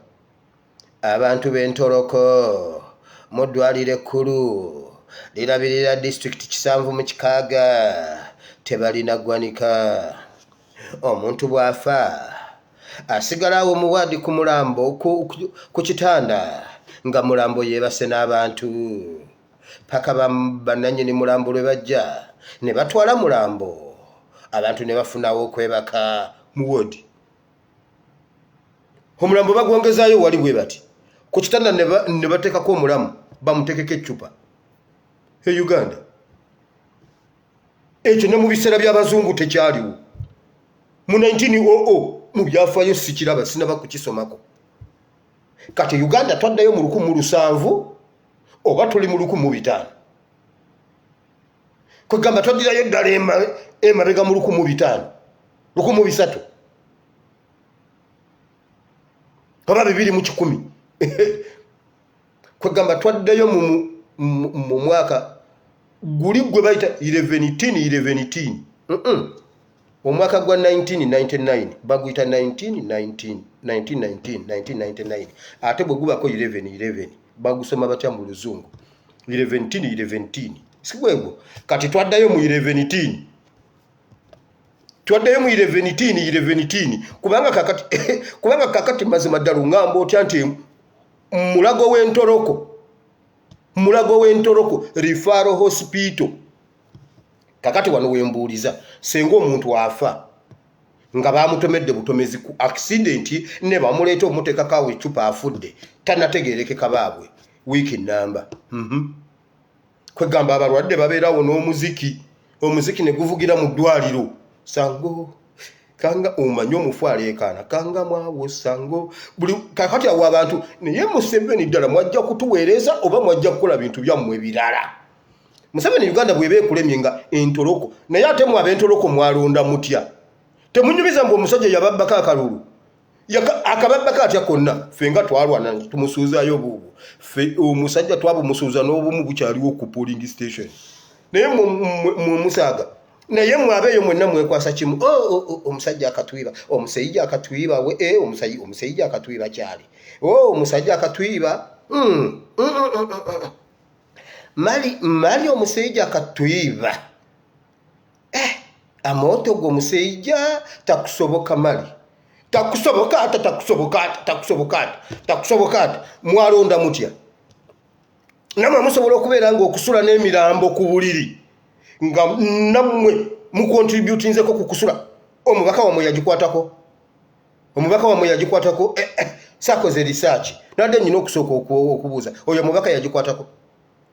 Abantu b'entoloko mu ddwaliro ekkulu lirabirira disitulikiti 7 mu Kikaaga tebalina ggwanika. Omuntu bw'afa asigalawo mu waadi ku mulambo ku kitanda nga mulambo yeebase n'abantu paka bannannyini mulambo lwe bajja ne batwala mulambo abantu ne bafunawo okwebaka mu ward omulambo bagwongezaayo wali bwe bati ku kitanda ne bateekako omulamu bamutekeko eccupa e Uganda ekyo ne mu biseera by'abazungu tekyaliwo mu 1900 mu byafaayo sikiraba sinaba kukisomako kati Uganda twaddayo mu 1700 oba tuli mu 1500 kwegamba twaddirayo eddala emabega mu 1500 1300 oba 2010 kwegamba twaddayo mu mwaka guli gwe bayita 11 omwaka gwa 1999 baguyita 1999 ate bwe gubako 11 bagusoma batya mu luzungu 11 sigwego kati twaddayo mu 11 kubanga kakati mazima ddala ngamba otya nti mulago w'entoroko referral hospital kakati wano wembuuliza senga omuntu afa nga bamutomedde butomezi ku accident ne bamuleeta omuteekakawo eccupa afudde tanategeerekeka baabwe wiiki namba kwegamba abalwadde babeerawo n'omuziki ne guvugira mu ddwaliro sango kanga omanyi omufu aleekaana kanga mwawo sango buli kakati awo abantu naye Museveni ddala mwajja kutuweereza oba mwajja kukola bintu byammwe birala Museveni Uganda bw'eba ekulemye nga entoloko naye ate mu ab'entoloko mwalonda mutya temunyumiza mbu omusajja yababbako akalulu akababbako atya konna ffe nga twalwana tumusuuzaayo buubwo ffe omusajja twabumusuuza n'obumu bukyaliwo ku polling station naye musaaga naye mwabeeyo mwenna mwekwasa kimu omusajja akatwiba omusajja akatwiba we omusajja akatwiba kyali omusajja akatwiba mali omusajja akatwiba amoto go musajja takusoboka mali takusoboka mwalonda mutya namwe musobola okubeera nga okusula n'emirambo ku buliri nga namwe mukontributinzeko ku kusula omubaka wamwe yagikwatako sakoze research nadde nyina okusooka okubuuza oyo omubaka yagikwatako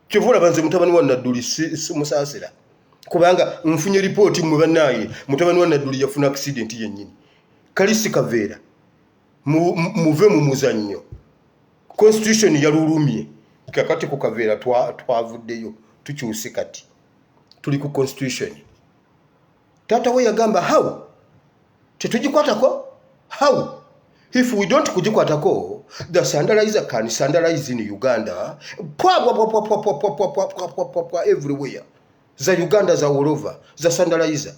kivula banze mutabani wa Nadduli simusaasira kubanga nfunye ripooti mwe bannaaye mutabani wa Nadduli yafuna accident yennyini kalisi kaveera muve mu muzannyo constitution yalulumye kakati ku kaveera twavuddeyo tukyuse kati tuli ku constitution tata we yagamba how tetugikwatako how if we don't kugikwatako the sandalizer can sandalize in Uganda everywhere za Uganda za all over za sandalizer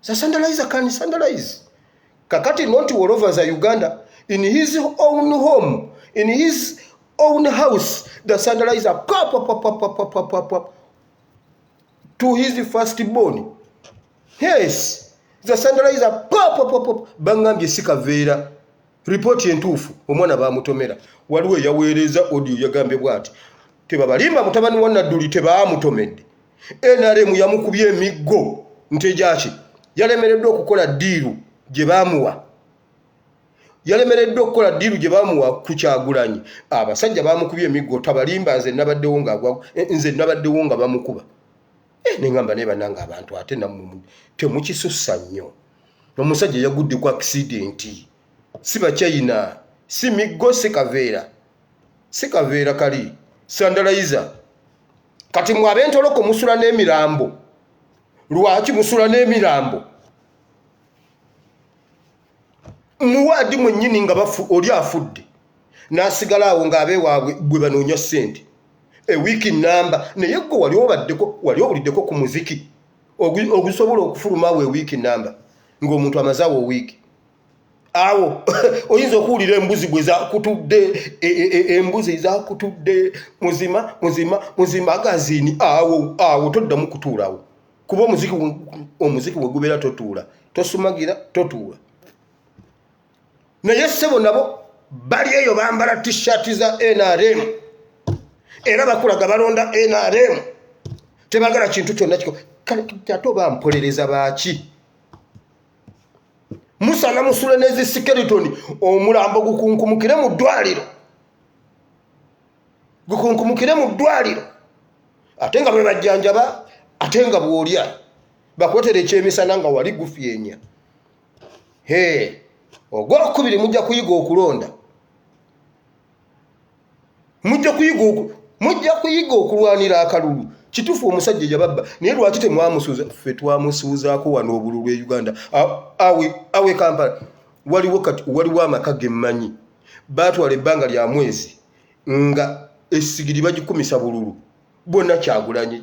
the sandalizer can sandalize kakati not all over za Uganda in his own home in his own house the sandalizer to his firstborn yes the sandalizer bangambye sikaveera report entuufu omwana bamutomera waliwo yaweereza audio yagambe bwati tebabalimba mutabani wa Nadduli tebaamutomedde NRM yamukubye emiggo ntejaki yalemereddwa okukola diiru gye baamuwa ku Kyagulanyi abasajja baamukubye emiggo tabalimba nze nabaddewo nga bamukuba nengamba ne bananga abantu ate nammwe temukisussa nnyo omusajja yagudde ku accident si Bachina si miggo si kaveera kali sandalizer kati mwe ab'entoloko musula n'emirambo lwaki musula n'emirambo muwaadi mwennyini nga oli afudde n'asigala awo ng'abeewaabwe gwe banoonya ssente ewiiki namba naye gwe wali obuliddeko ku muziki ogusobola okufulumaawo ewiiki namba ng'omuntu amazaawo wiiki awo oyinza okuwulira embuzi bwe zakutudde embuzi zakutudde muzima agazini awo toddamu kutuulawo kuba omuziki bwe gubeera totuula tosumagira totuula naye ssebo nabo bali eyo bambala t-shirt za NRM era bakulaga balonda NRM tebagala kintu kyonna kiko ate oba mpolereza baaki musana musule nezi skeleton omulambo gukunkumukire mu ddwaliro ate nga bwe bajjanjaba ate nga bw'olya bakwetera ekyemisana nga wali gufyenya ogwokubiri mujja kuyiga okulonda mujja kuyiga okulwanira akalulu kitufu omusajja yababba naye lwaki temwamusuuza ffe twamusuuzaako wano obululu e Uganda awe Kampala waliwo amaka gemmanyi baatwala ebbanga lya mwezi nga essigiri bagikumisa bululu bonna Kyagulanyi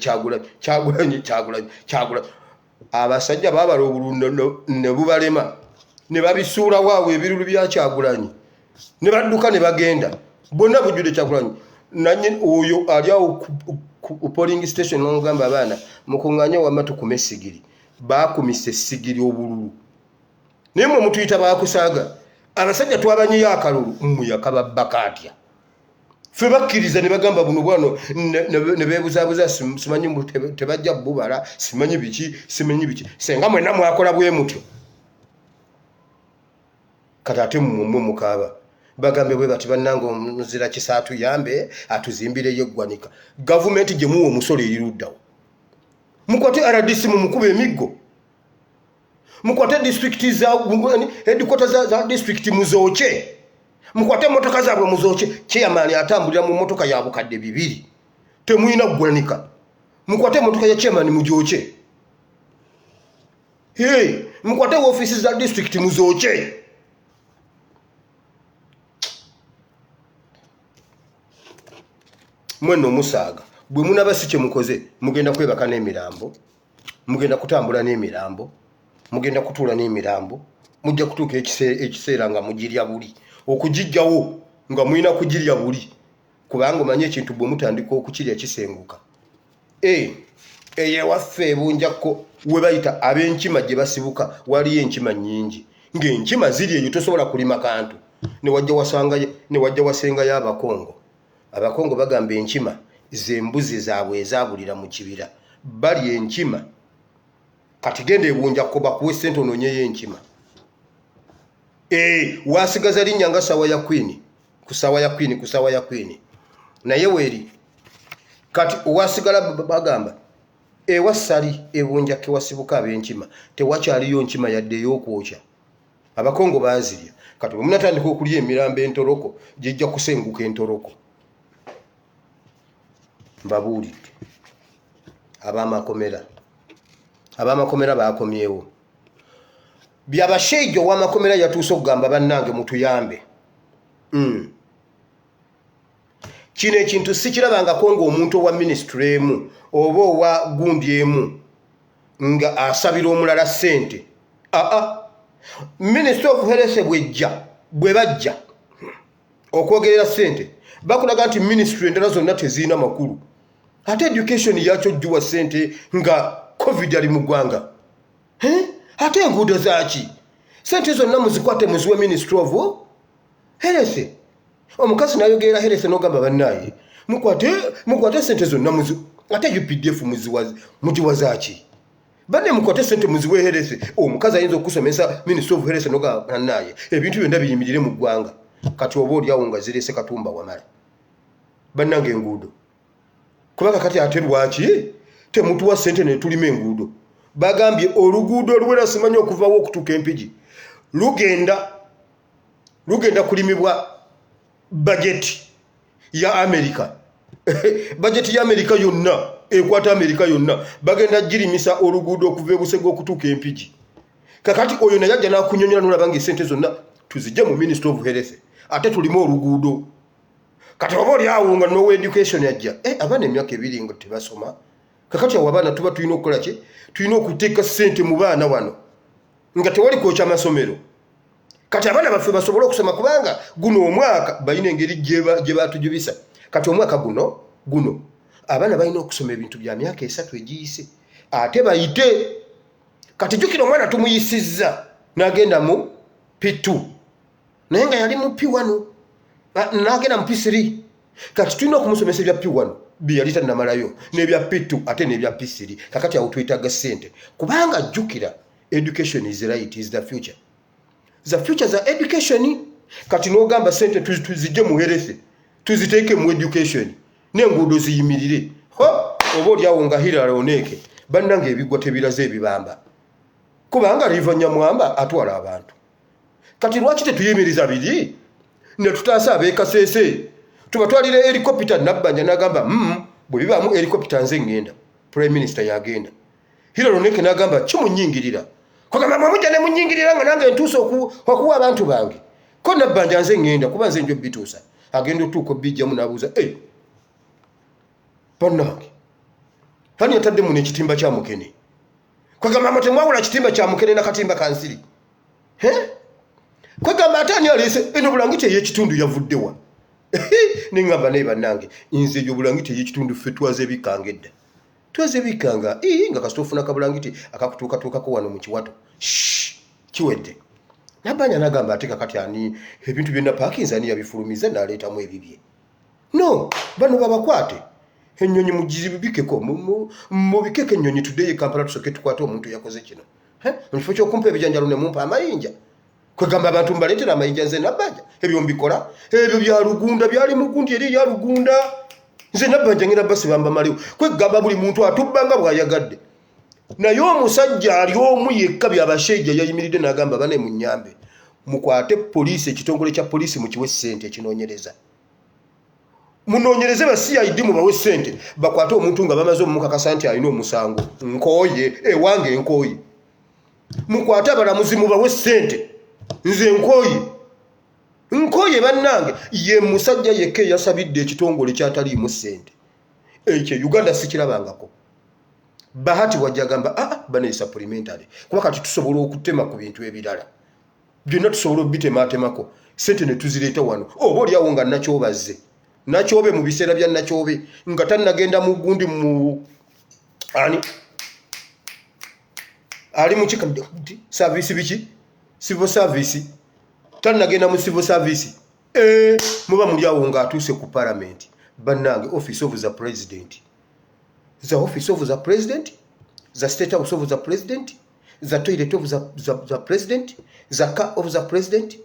abasajja baabala obululu ne bubalema ne babisuula waawe ebirulu bya Kyagulanyi ne badduka ne bagenda bonna bujjude Kyagulanyi nanyi oyo ali awo ku polling station n'ogamba abaana mukuŋŋaanye wamma tukume essigiri baakumisa essigiri obululu naye mwe mutuyita baakusaaga abasajja twabanyiyo akalulu mmuyaka babbaka atya ffe bakkiriza ne bagamba buno bwano ne beebuzaabuza simanyi tebajja bubala simanyi biki senga mwenna mwakola bwe mutyo kati ate mmwe mukaaba bagambe bwe bati bannanga omuzira kisaatu yambe atuzimbireyo eggwanika gavumenti gye muwa omusolo eriruddawo mukwate RDC mukube emiggo mukwate district za headquarters za district muzooche mukwate motoka zaabwe muzooche chairman atambulira mu motoka ya bukadde 2 temuyina ggwanika mukwate motoka ya chairman mujooche mukwate offices za district muzooche mweno musaaga bwe munaba si kye mukoze mugenda kwebaka n'emirambo mugenda kutambula n'emirambo mugenda kutuula n'emirambo mujja kutuuka ekiseera nga mugirya buli okugijjawo nga muyina kugirya buli kubanga omanye ekintu bwe mutandika okukirya kisenguka eyewaffe ebunjakko we bayita ab'enkima gye basibuka waliyo enkima nnyingi ng'enkima ziri eyo tosobola kulima kantu ne wajja wasengayo abakongo bagamba enkima zembuzi zaabwe ezabulira mu kibira bali enkima kati genda ebunjakko bakuwe ssente onoonyeyo enkima wasigaza linnya nga sawa ya kwini naye weeri kati wasigala bagamba ewasali ebunjakko wasibuka ab'enkima tewakyaliyo nkima yadde ey'okwokya abakongo baazirya kati bwe munatandika okulya emirambo entoroko gijja kusenguka entoroko mbabuulidde ab'amakomera baakomyewo byabashaija ow'amakomera yatuuse okugamba bannange mutuyambe kino ekintu sikirabangako ng'omuntu owa minisitule emu oba owa gundi emu nga asabira omulala ssente Ministry of Health bwe bajja okwogerera ssente bakulaga nti ministry endala zonna teziina makulu ate education yakyo jjuwa ssente nga covid ali mu ggwanga ate enguudo zaaki ssente zonna muzikwate muziwe Ministry of Health omukazi nayogerera Health n'ogamba bannaaye mukwate ssente zonna ate UPDF mugiwa zaaki banne mukwate ssente muziwe Health omukazi ayinza okusomesa Ministry of Health n'ogamba bannaaye ebintu byonna biyimirire mu ggwanga kati oba oliawo nga zirese katumba wamala bannange enguudo kubanga kati ate lwaki temutuwa ssente ne tulima enguudo bagambye oluguudo oluwera simanyi okuvawo okutuuka empigi lugenda kulimibwa bajeti ya Amerika bajeti ya Amerika yonna ekwata Amerika yonna bagenda girimisa oluguudo okuva ebusega okutuuka empigi kakati oyo naye ajja n'akunyonyola n'olabanga essente zonna tuzijja mu Ministry of Health ate tulimo oluguudo kati oba oli awo nga no education yajja abaana emyaka 2 nga tebasoma kakati awo abaana tuba tulina okukola ki tulina okuteeka ssente mu baana wano nga tewali kwokya amasomero kati abaana baffe basobole okusoma kubanga guno omwaka balina engeri gye batujubisa kati omwaka guno abaana balina okusoma ebintu bya myaka 3 egiyise ate bayite kati jjukira omwana tumuyisizza n'agenda mu P2 naye nga yali mu P1 n'agenda mu P3 kati tulina okumusomesa ebya P1 byalita namalayo n'ebya P2 ate n'ebya P3 kakati awo twetaaga ssente kubanga jjukira education is right is the future za education kati n'ogamba ssente tuzijje mu health tuziteeke mu education n'enguudo ziyimirire oba olyawo nga Hillary Oneeke bannange ebigwa tebiraze ebibamba kubanga Riva Nyamwamba atwala abantu kati lwaki tetuyimiriza biri ne tutaasa abeekasese tubatwalire helicopter Nabbanja n'agamba bwe bibaamu helicopter nze ngenda prime minister yagenda Hillary Oneeke n'agamba kimunyingirira kugamba mwamujja ne munyingirira nga nange ntuuse okuwa abantu bange ko Nabbanja nze ngenda kuba nze njo bituusa agenda otuuka bijjamu n'abuuza bannange hani yatadde mu n'ekitimba kya Mukene kwegamba matemwawula kitimba kya Mukene n'akatimba kansiri kwegamba ate ani aleese eno bulangiti ey'ekitundu yavuddewa nengamba naye bannange nze ebyo bulangiti ey'ekitundu ffe twaze ebikanga edda twaze ebikanga nga kasita ofuna kabulangiti akakutuukatuukako wano mu kiwato kiwedde Nabbanja n'agamba ate kakati ani ebintu byonna Parkins ani yabifulumiza n'aleetamu ebibye no bano babakwate ennyonyi mugibikeko mubikeko ennyonyi tuddeyo Kampala tusoke tukwate omuntu yakoze kino mu kifo ky'okumpa ebijanjalo ne mumpa amayinja kwegamba abantu mbaleetera amayinja nze Nabbanja ebyo mbikola ebyo bya Lugunda byali mu gundi eri ya Lugunda nze Nabbanja ngenda basi bamba maliwo kwegamba buli muntu atubbanga bw'ayagadde naye omusajja ali omu yekka byabashaija yayimiridde n'agamba bane mu nnyambe mukwate poliisi ekitongole kya poliisi mukiwe ssente ekinoonyereza munoonyereze ba CID mubawe ssente bakwate omuntu nga bamaze omukakasa nti alina omusango nkooye ewange nkooye mukwate abalamuzi mubawe ssente nze nkooye bannange ye musajja yekka yasabidde ekitongole kyataliimu ssente ekyo Uganda sikirabangako Bahati wajagamba bane supplementary kuba kati tusobola okutema ku bintu ebirala byonna tusobola obitematemako ssente ne tuzireeta wano oba olyawo nga nakyobe mu biseera bya nakyobe nga tannagenda mu gundi mu ali mu kikadde service biki civil service tannagenda mu civil service muba mulyawo nga atuuse ku parliament bannange office of the president the office of the president the state house of the president the toilet of the president the car of the president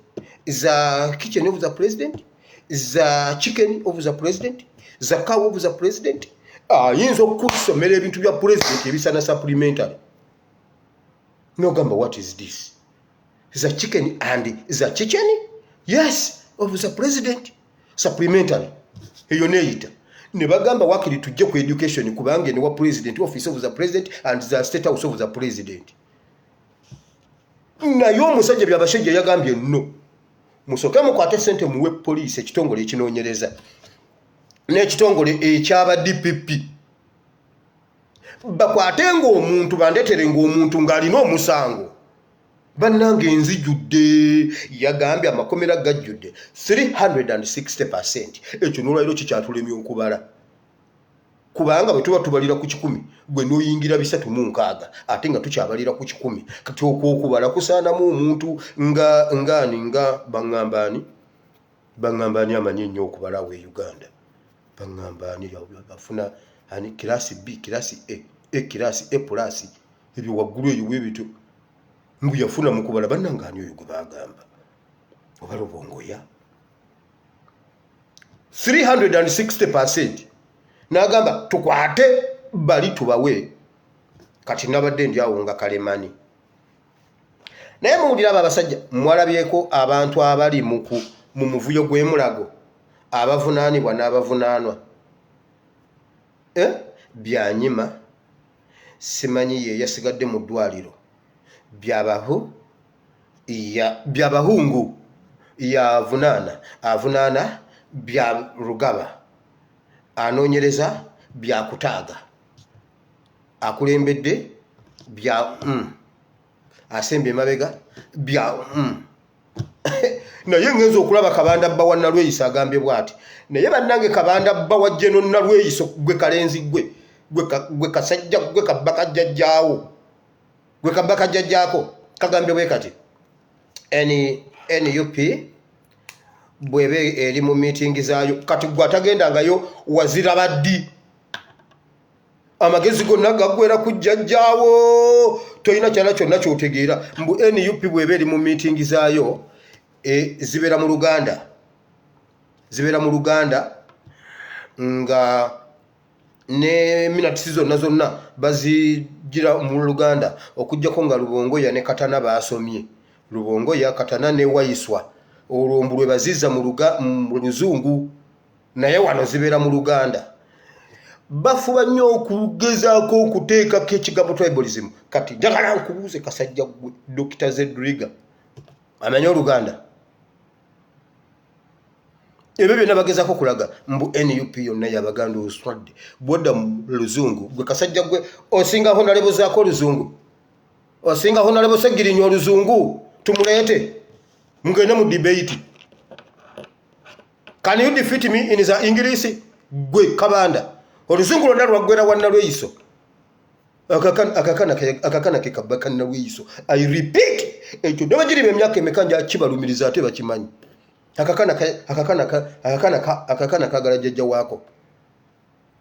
the kitchen of the president the chicken of the president the cow of the president ayinza okusomera ebintu bya president ebisana supplementary nogamba what is this the chicken and the chicken yes of the president supplementary eyo neeyita ne bagamba wakiri tujje ku education kubange ne wa president office of the president and the state house of the president naye omusajja byabasajja yagambye no musoke mukwate ssente muwe poliisi ekitongole ekinoonyereza n'ekitongole ekyaba DPP bakwate ng'omuntu bandeetere ng'omuntu ng'alina omusango bannange nzijjudde yagambye amakomera gajjudde 360%. Ekyo n'olwaliro kikyatulemye okubala kubanga bwe tuba tubalira ku 100 gwe n'oyingira 306 ate nga tukyabalira ku 100 kati okubala kusaanamu omuntu nga baŋŋambaani amanyi ennyo okubala we Uganda baŋŋambaani bafuna kirasi B kirasi A kirasi A+ ebyo waggulu eyo webito mbu yafuna mu kubala bannangaani oyo gwe bagamba oba lubongoya 360%. N'agamba tukwate bali tubawe kati nabadde ndi awo nga kalemani naye muwulira abo abasajja mwalabyeko abantu abali mu muvuyo gw'emulago abavunaanibwa n'abavunaanwa byanyima simanyi ye yasigadde mu ddwaliro byabahungu avunaana bya rugaba anoonyereza byakutaaga akulembedde bya asembe mabega bya naye ngenza okulaba kabanda bba wa Nalweyisa agambye bw'ati naye bannange kabanda bba wa Jeno Nalweyiso gwe kalenzi gwe kasajja gwe kabaka jjajjaawo gwe kabaka jjajjaako kagambye bwe kati NUP bwebe eri mu meeting zaayo kati gwe atagendangayo wazira baddi amagezi gonna gaggwera kujjajjaawo toyina kyana kyonna kyotegeera mbu NUP bw'eba eri mu meeting zaayo zibeera mu Luganda nga ne minutes zonna bazigira mu Luganda okujjako nga Lubongoya ne Katana baasomye Lubongoya Katana ne Wayiswa olwo mbulwe baziza mu Luzungu naye wano zibeera mu Luganda bafuba nnyo okugezaako okuteekako ekigambo tribalism kati njagala nkubuuze kasajja gwe Dr. Zedriga amanyi Oluganda ebyo byonna bagezaako kulaga mbu NUP yonna y'Abaganda oswadde bwodda mu Luzungu gwe kasajja gwe osingaho nalebozaako Oluzungu osingaho nalebosa Girinnya Oluzungu tumuleete mugende mu debate. Can you defeat me in the English gwe Kabanda Oluzungu lwonna lwaggwera wanna Lweyiso akakana ke kabaka na Lweyiso I repeat ekyo ddaba girimu emyaka emeka nja kibalumiriza ate bakimanyi akakana kagala jjajja waako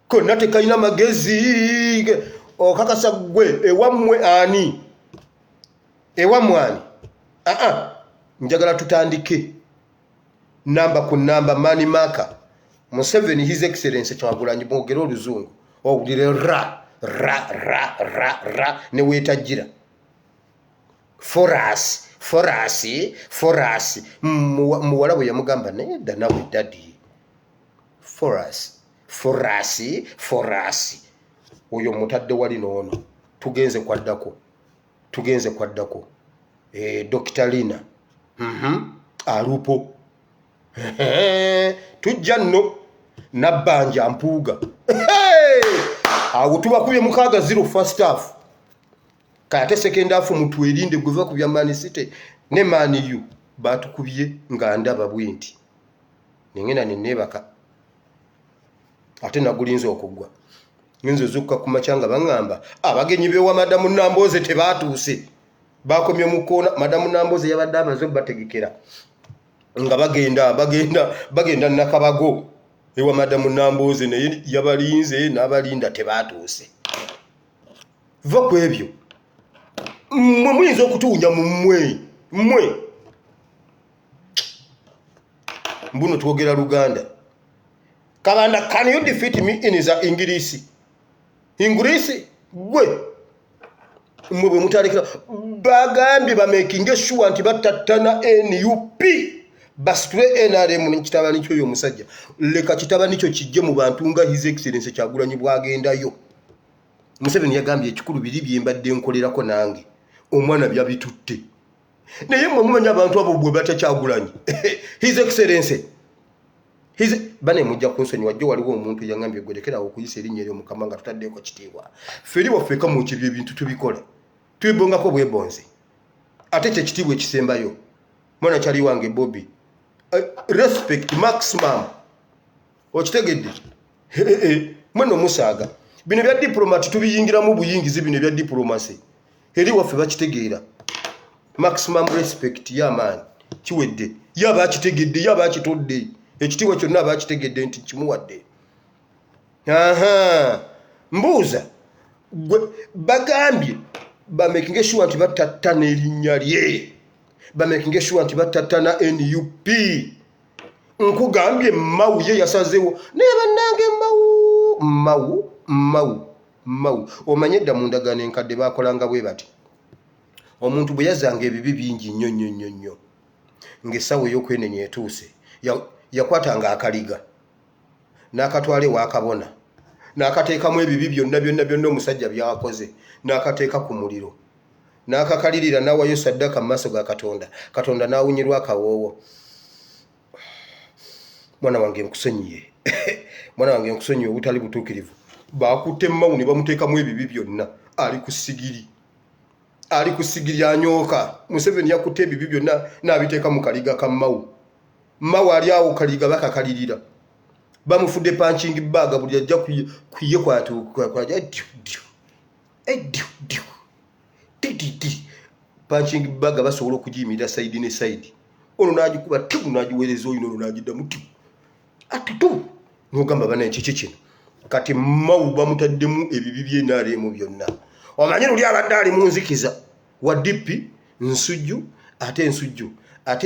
konna tekayina magezi okakasa gwe ewammwe ani njagala tutandike namba ku namba mani maka Museveni His Excellency Kyagulanyi bwogera Oluzungu owulire ra ne weetajjira forasi muwala bwe yamugamba nedda nawe dadi forasi oyo mutadde wali noono tugenze kwaddako Dr. Lina alupo tujja nno nabbanja mpuuga awo tubakubye 6-0 first half kate second half mutwerinde gwe kubya Man City ne Man U batukubye nga ndaba bwinti nengena ninebaka ate nagulinze okugwa ngenzo zukka ku machanga bangamba abagenyi bewa Madamu Namboze tebatuuse bakomye mukona Madamu Namboze yabadde amaze bategekera nga bagenda nakabago ewa Madamu Namboze naye yabalinze n'abalinda tebatuuse va kwebyo muyinza okutuunya mu mmwe mbuno twogera Luganda Kabanda can you defeat me in the English gwe mmwe bwe mutalekera bagambye bamaking sure nti batattana NUP basitule NRM n'ekitabani kyo y'omusajja leka kitabani kyo kijje mu bantu nga His Excellency Kyagulanyi bwagendayo Museveni yagambye ekikulu biri byembadde nkolerako nange omwana byabitutte naye mmwe mumanya abantu abo bwe batakyagulanyi His Excellency bane mujja kunsonyi wajjo waliwo omuntu yangambye gwelekera okuyisa erinnya eryo Mukama nga tutaddeko kitiibwa feri waffe mu kibyo ebintu tubikola twibongako bwebonze ate kye kitiibwa ekisembayo mwana kyali wange Bobby respect maximum okitegedde mweno musaaga bino bya diplomat tubiyingiramu buyingizi bino bya diplomacy eri waffe bakitegeera maximum respect ya man kiwedde yaba akitegedde yaba akitodde ekitiibwa kyonna abakitegedde nti kimuwadde mbuuza bagambye bamaking sure nti batattana erinnya lye bamaking sure nti batattana NUP nkugambye Mawu ye yasazeewo naye bannange Mawu omanye dda mu ndagaano enkadde bakolanga bwe bati omuntu bwe yazanga ebibi bingi nnyo ng'essawa ey'okwenenya etuuse yakwatanga akaliga n'akatwala ewaakabona n'akateekamu ebibi byonna omusajja byawakoze n'akateeka ku muliro n'akakalirira n'awayo saddaka mu maaso ga Katonda n'awunyirwa akawoowo mwana wange nkusonyiye obutali butuukirivu bakutte Mawu ne bamuteekamu ebibi byonna ali ku sigiri anyooka Museveni yakutte ebibi byonna n'abiteeka mu kaliga ka Mawu ali awo kaliga bakakalirira bamufudde punching bag buli ajja kuye kwatuuka punching bag basobola okugiyimirira side ne side ono n'agikuba tibu n'agiweereza oyo ono n'agiddamu tibu ati tu n'ogamba bana ekiki kino kati Mao bamutaddemu ebibi by'NRM byonna. Omanyi luli abadde ali mu nzikiza wa DP nsujju ate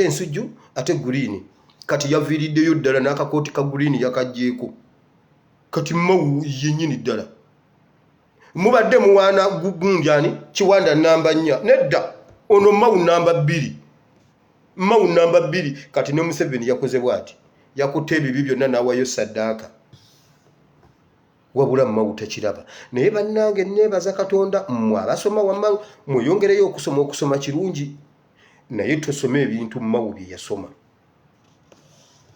ensujju ate green. Kati yaviriddeyo ddala n'akakooti ka green yakajjeeko. Kati Mao yennyini ddala. Mubadde muwaana gugunjani Kiwanda namba 4 nedda ono Mao namba 2. Mao namba 2 kati ne Museveni yakoze bwati yakutte ebibi byonna n'awayo saddaaka. Wabula Mao tekiraba. Naye bannange neebaza Katonda mmwe abasoma wamma mweyongereyo okusoma kirungi. Naye tosoma ebintu Mao bye yasoma.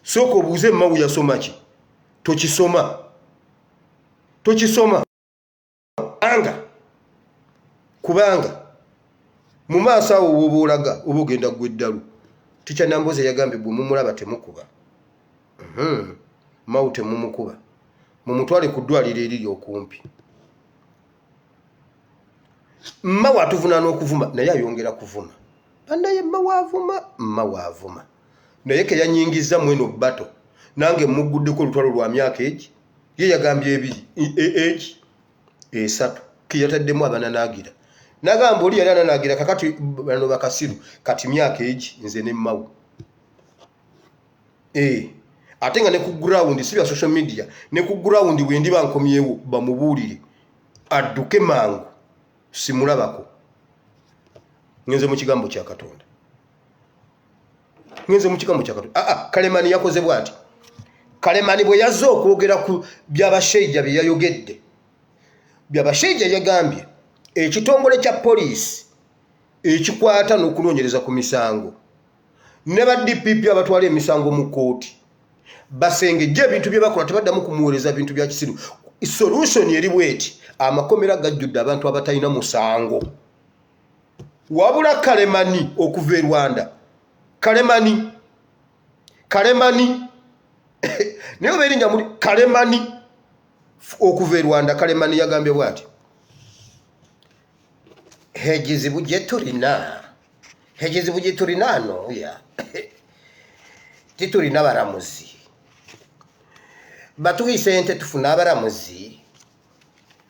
Soko obuuze Mao yasoma ki? Tokisoma. Kubanga mu maaso awo woboolaga oba ogenda gweddalu. Ticha Namboze yagambye bwe mumulaba temukuba. Mao temumukuba. Mumutwale ku ddwaliro eriri okumpi. Mao atuvuna n'okuvuma naye ayongera kuvuma. Bannaye Mao avuma. Naye ke yanyingiza mweno bato. Nange muguddeko olutwalo lwa myaka egi. Ye yagambye egi 3 kiyataddemu abananaagira. Nagamba oli yali ananaagira kakati bano bakasiru kati myaka egi nze ne Mao. Ate nga ne ku ground si bya social media ne ku ground wendi bankomyewo bamubuulire adduke mangu simulabako. Ngenze mu kigambo kya Katonda. Kalemani yakoze bwati. Kalemani bwe yazze okwogera ku by'abashaija bye yayogedde. By'abashaija yagambye ekitongole kya poliisi ekikwata n'okunoonyereza ku misango ne ba DPP abatwala emisango mu kooti basengejja ebintu bye bakola tebaddamu kumuweereza bintu bya kisiru. Solution eri bweti amakomera gajjudde abantu abatalina musango. Wabula Kalemani okuva e Rwanda. Kalemani naye oberinnya muli Kalemani okuva e Rwanda. Kalemani yagambye bwati ekizibu gye tulina no ya titulina balamuzi batuwi sente tufuna abalamuzi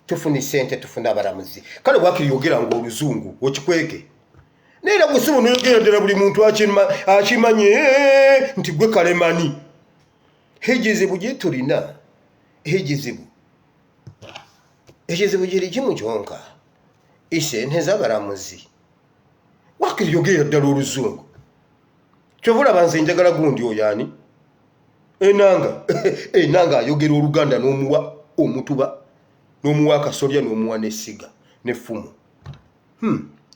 tufuni sente tufuna abalamuzi. Kale bwakiri yogera ng'oluzungu okikweke neera gusibu noyogera ddala buli muntu akimanye nti gwe Kalemani. Ekizibu gye tulina ekizibu giri kimu kyonka isente z'abalamuzi. Wakiri yogera ddala oluzungu kyovula banze njagala gundi oyani enanga ayogera Oluganda n'omuwa omutuba n'omuwa akasolya n'omuwa n'essiga n'effumu.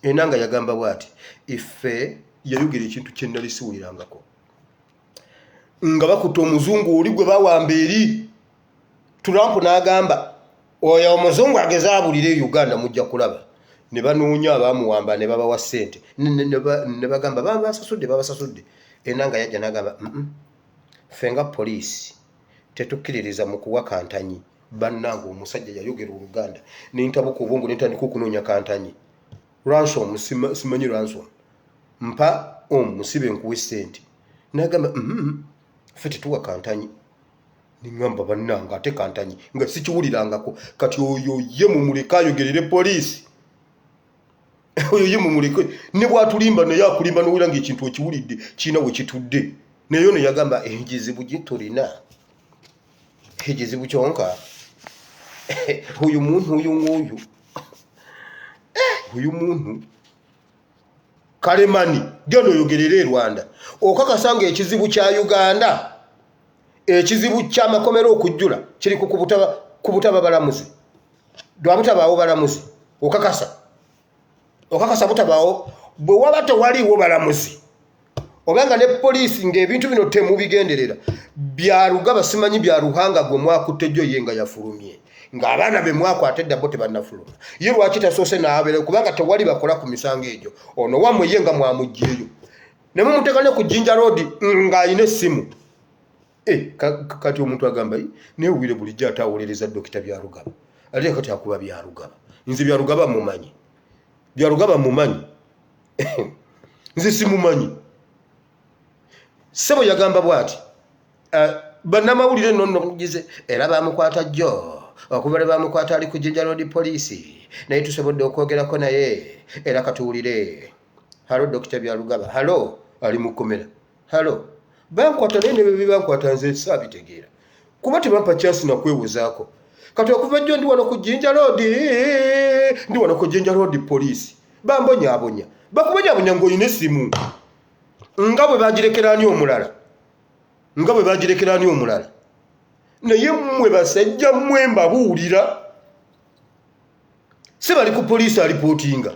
Enanga yagamba bwati ife yayogera ekintu kye nnali siwulirangako nga bakuta omuzungu oli gwe bawamba eri Trump n'agamba oyo omuzungu agezaabulire Uganda mujja kulaba. Ne banoonya abamuwamba ne babawa ssente ne bagamba babasasudde. Enanga yajja n'agamba fenga poliisi tetukkiririza mu kuwa kantanyi. Bannange omusajja yayogera Oluganda n'entabuka obwongo n'entandika okunoonya kantanyi. Ransom simanyi ransom mpa musibe nkuwe ssente. N'agamba ffe tetuwa kantanyi. Ningamba bannange ate kantanyi nga sikiwulirangako. Kati oyo ye mumuleka ayogerere poliisi. Oyo ye mumuleke ne bwatulimba naye akulimba n'owulira ng'ekintu okiwulidde kirina we kitudde. Naye ono yagamba ekizibu gye tulina ekizibu kyonka oyo muntu oyo muntu Kalemani genda oyogerere e Rwanda okakasa nga ekizibu kya Uganda ekizibu ky'amakomero okujjula kiri ku butaba balamuzi. Bwabutabaawo balamuzi okakasa butabaawo bwe waba tewaliiwo balamuzi obanga ne poliisi ng'ebintu bino temubigenderera byarugaba simanyi byaruhanga gwe mwakutte jjo ye nga yafulumye ng'abaana be mwakwata edda bo tebannafuluma ye lwaki tasoose n'abeera kubanga tewali bakola ku misango egyo. Ono wammwe ye nga mwamugjeeyo ne mumuteeka ne ku Jinja Road ng'alina essimu. Kati omuntu agamba naye owire bulijjo atawolereza Dokita Byarugaba ate kati akuba Byarugaba. Nze Byarugaba mumanyi nze simumanyi. Sebo yagamba bwati bannamawulire nonno mugize era bamukwata jjo okubala bamukwata ali ku Jinja Road Police naye tusobodde okwogerako naye era katuwulire. Halo Dr. Byalugaba. Halo ali mu kkomera. Halo bankwata naye ne bye bankwata nze saabitegeera kuba tebampa chance na kwewozaako kati okuva jjo ndi wano ku Jinja Road ndi wano ku Jinja Road Police bambonyaabonya bakubonyaabonya ng'olina essimu nga bwe bagirekeraani omulala naye mmwe basajja mmwe mbabuulira se bali ku poliisi alipootinga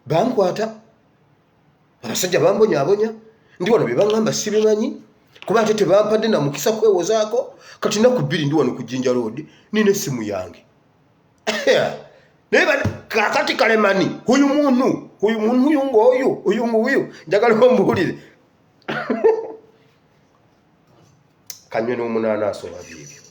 bankwata abasajja bambonyaabonya ndi wano bye baŋŋamba sibimanyi kuba ate tebampadde na mukisa kwewozaako kati naku 2 ndi wano ku Jinja Road nina essimu yange naye kakati kalemani uyu muntu ng'oyo njagala ombuulire kanywe n'omunaana asoba byebyo.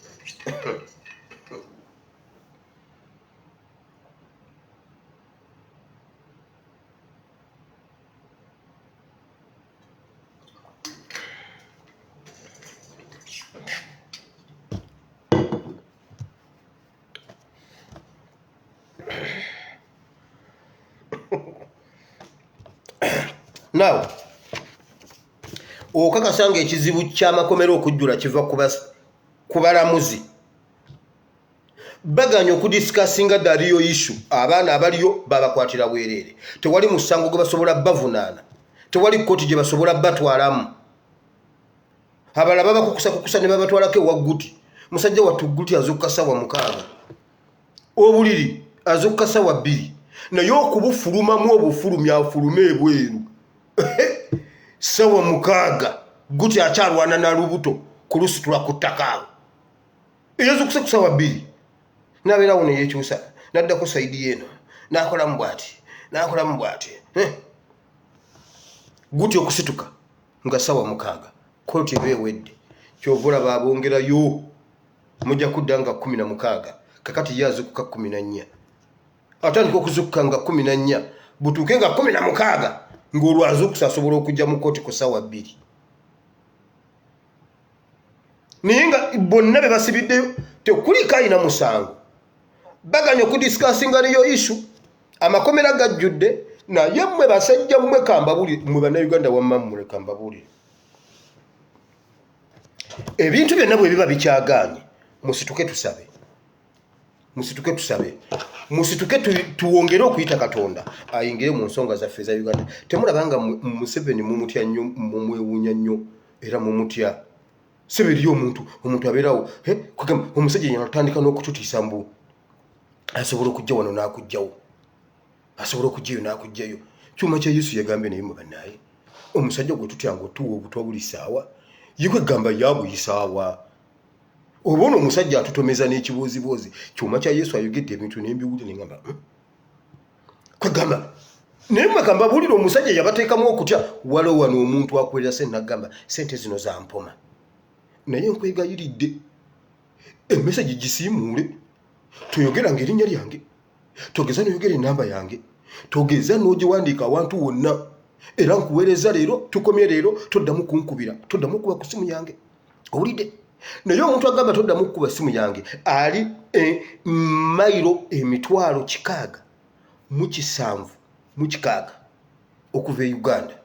Now okakasanga ekizibu ky'amakomero okujjula kiva ku balamuzi baganya okudisikasinga daliyo issue abaana abaliyo babakwatira bwereere tewali musango gwe basobola bavunaana tewali kkooti gye basobola batwalamu abalala babakukusakukusa ne babatwalako ewa guti musajja wattu guti azukka sawa 6 obuliri azukka sawa 2 naye okubufulumamu obufulumi afulume ebweru sawa 6 guti akyalwana na lubuto ku lusitula ku ttaka awo eyazukuse ku sawa 2 nabeerawo ne yeekyusa naddako sayidi eno n'akolamu bw'ati guti okusituka nga sawa 6 kooti eba ewedde kyova olaba abongerayo mujja kudda nga 16 kakati ye azukuka 14 atandika okuzukka nga 14 butuuke nga 16 ng'olwo azukusa asobola okujja mu kooti ku sawa 2 naye nga bonna be basibiddeyo tekuliko alina musango baganya okudisikasinga niyo issue amakomera gajjudde naye mmwe basajja mmwe kambabulire mmwe bannayuganda wamma mmwe kambabulire ebintu byonna bwe biba bikyagaanye musituke tusabe tuwongere okuyita Katonda ayingire mu nsonga zaffe za Uganda. Temulabanga Museveni mumutya nnyo mumwewuunya nnyo era mumutya seberi omuntu abeerawo kugamba omusajja yatandika n'okututiisa mbu asobola okujja wano n'akujjawo asobola okujjayo n'akujjayo kyuma kya Yesu yagambye naye mu bannaye omusajja gwe tutya ng'otuwa obutwa buli ssaawa ye kwegamba yabuyisaawa oba ono omusajja atutomeza n'ekibuuziboozi kyuma kya Yesu ayogedde ebintu n'embiwulire neŋŋamba kwegamba naye mwegamba buulire omusajja yabateekamu okutya waliwo wano omuntu akwera sente n'agamba sente zino za mpoma naye nkwegayiridde emesagi gisiimuule toyogera ng'erinnya lyange togeza noyogera enamba yange togeza n'ogiwandiika awantu wonna era nkuweereza leero tukomye leero toddamu kunkubira toddamu kuba ku simu yange owulidde naye omuntu agamba toddamu kuba simu yange ali mayiro 600 mu 7 mu 6 okuva e Uganda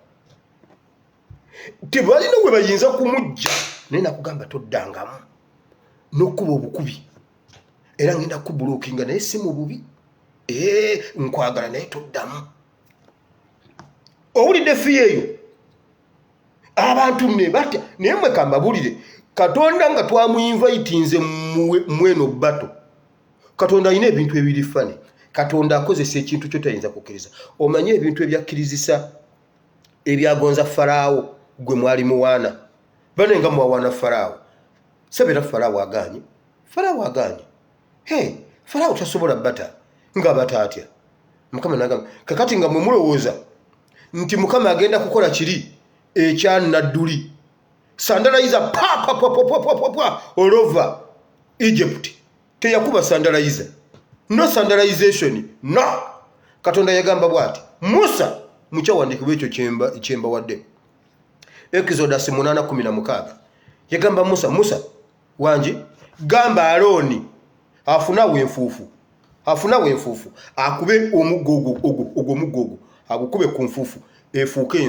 tebalina we bayinza kumujja naye nakugamba toddangamu n'okkuba obukubi era ngenda kubulookinga naye si mu bubi nkwagala naye toddamu owulidde fiye eyo abantu ne batya naye mwe kambabulire Katonda nga twamuyinvayitinze mweno bato Katonda alina ebintu ebiri fane Katonda akozesa ekintu kyotayinza kukkiriza omanye ebintu ebyakkirizisa ebyagonza Faraawo gwe mwali muwaana bane nga mwawaana Faraawo sabera Faraawo aganye Faraawo tasobola bata nga bata atya Mukama nagamba kakati nga mwe mulowooza nti Mukama agenda kukola kiri ekyanadduli sandaliza pa all over Egypt teyakuba sandaliza no sandalization no Katonda yagamba bwati Musa mukyawandiikibwa ekyo kyemba wadde Exodus 8:16 yagamba Musa wanji gamba aloni afuna wenfufu akube omugogo agukube ku nfufu efuuke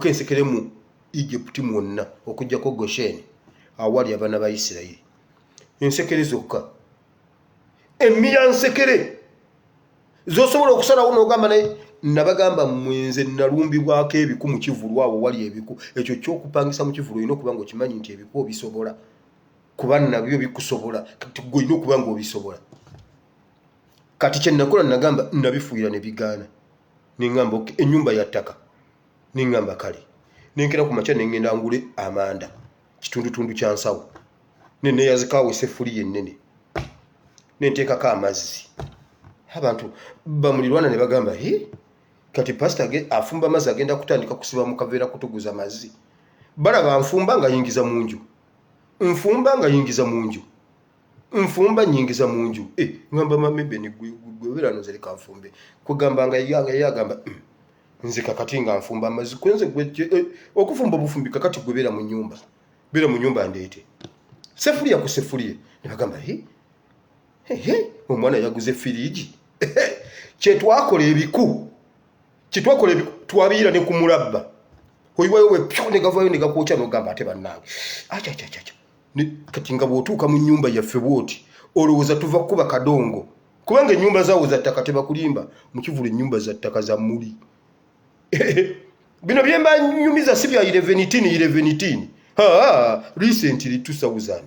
ensekere mu Egypt mwonna okujjako Gosheni awali abaana ba Isirayiri ensekere zokka emiya nsekere zosobola okusalawo n'ogamba naye nabagamba mwenze nalumbibwako ebiku mu kivulu awo wali ebiku ekyo kyokupangisa mu kivulu olina okuba nga okimanyi nti ebiku obisobola kuba nabyo bikusobola kati gwe olina okuba nga obisobola kati kye nakola nagamba nabifuuyira ne bigaana neŋŋamba ennyumba ya ttaka neŋŋamba kale nenkera ku makya neŋŋenda ngule amanda kitundutundu kya nsawo neneyazikaawo eseffuliya ennene nenteekako amazzi abantu bamulirwana ne bagamba kati pasita afumba amazzi agenda kutandika kusiba mu kaveera kutuguza mazzi balaba nfumba nga yingiza mu nju nfumba nyingiza mu nju ngamba mamebe ni gwebera nozereka nfumbe kugamba nga yagamba nze kakati nga nfumba amazzi kwenze okufumba bufumbi kakati gwebera mu nyumba ndeete sefuliya ku sefuliya ne bagamba omwana yaguze firiji kyetwakola ebiku twabiyira ne ku mulabba oyiwayo we pyo ne gavayo ne gakwokya n'ogamba ate bannange kati nga bw'otuuka mu nnyumba yaffe bw'oti olowooza tuva kuba kadongo kubanga ennyumba zaawo za ttaka tebakulimba mu kivulu ennyumba za ttaka za muli bino byemba nyumiza si bya 11 recently 2000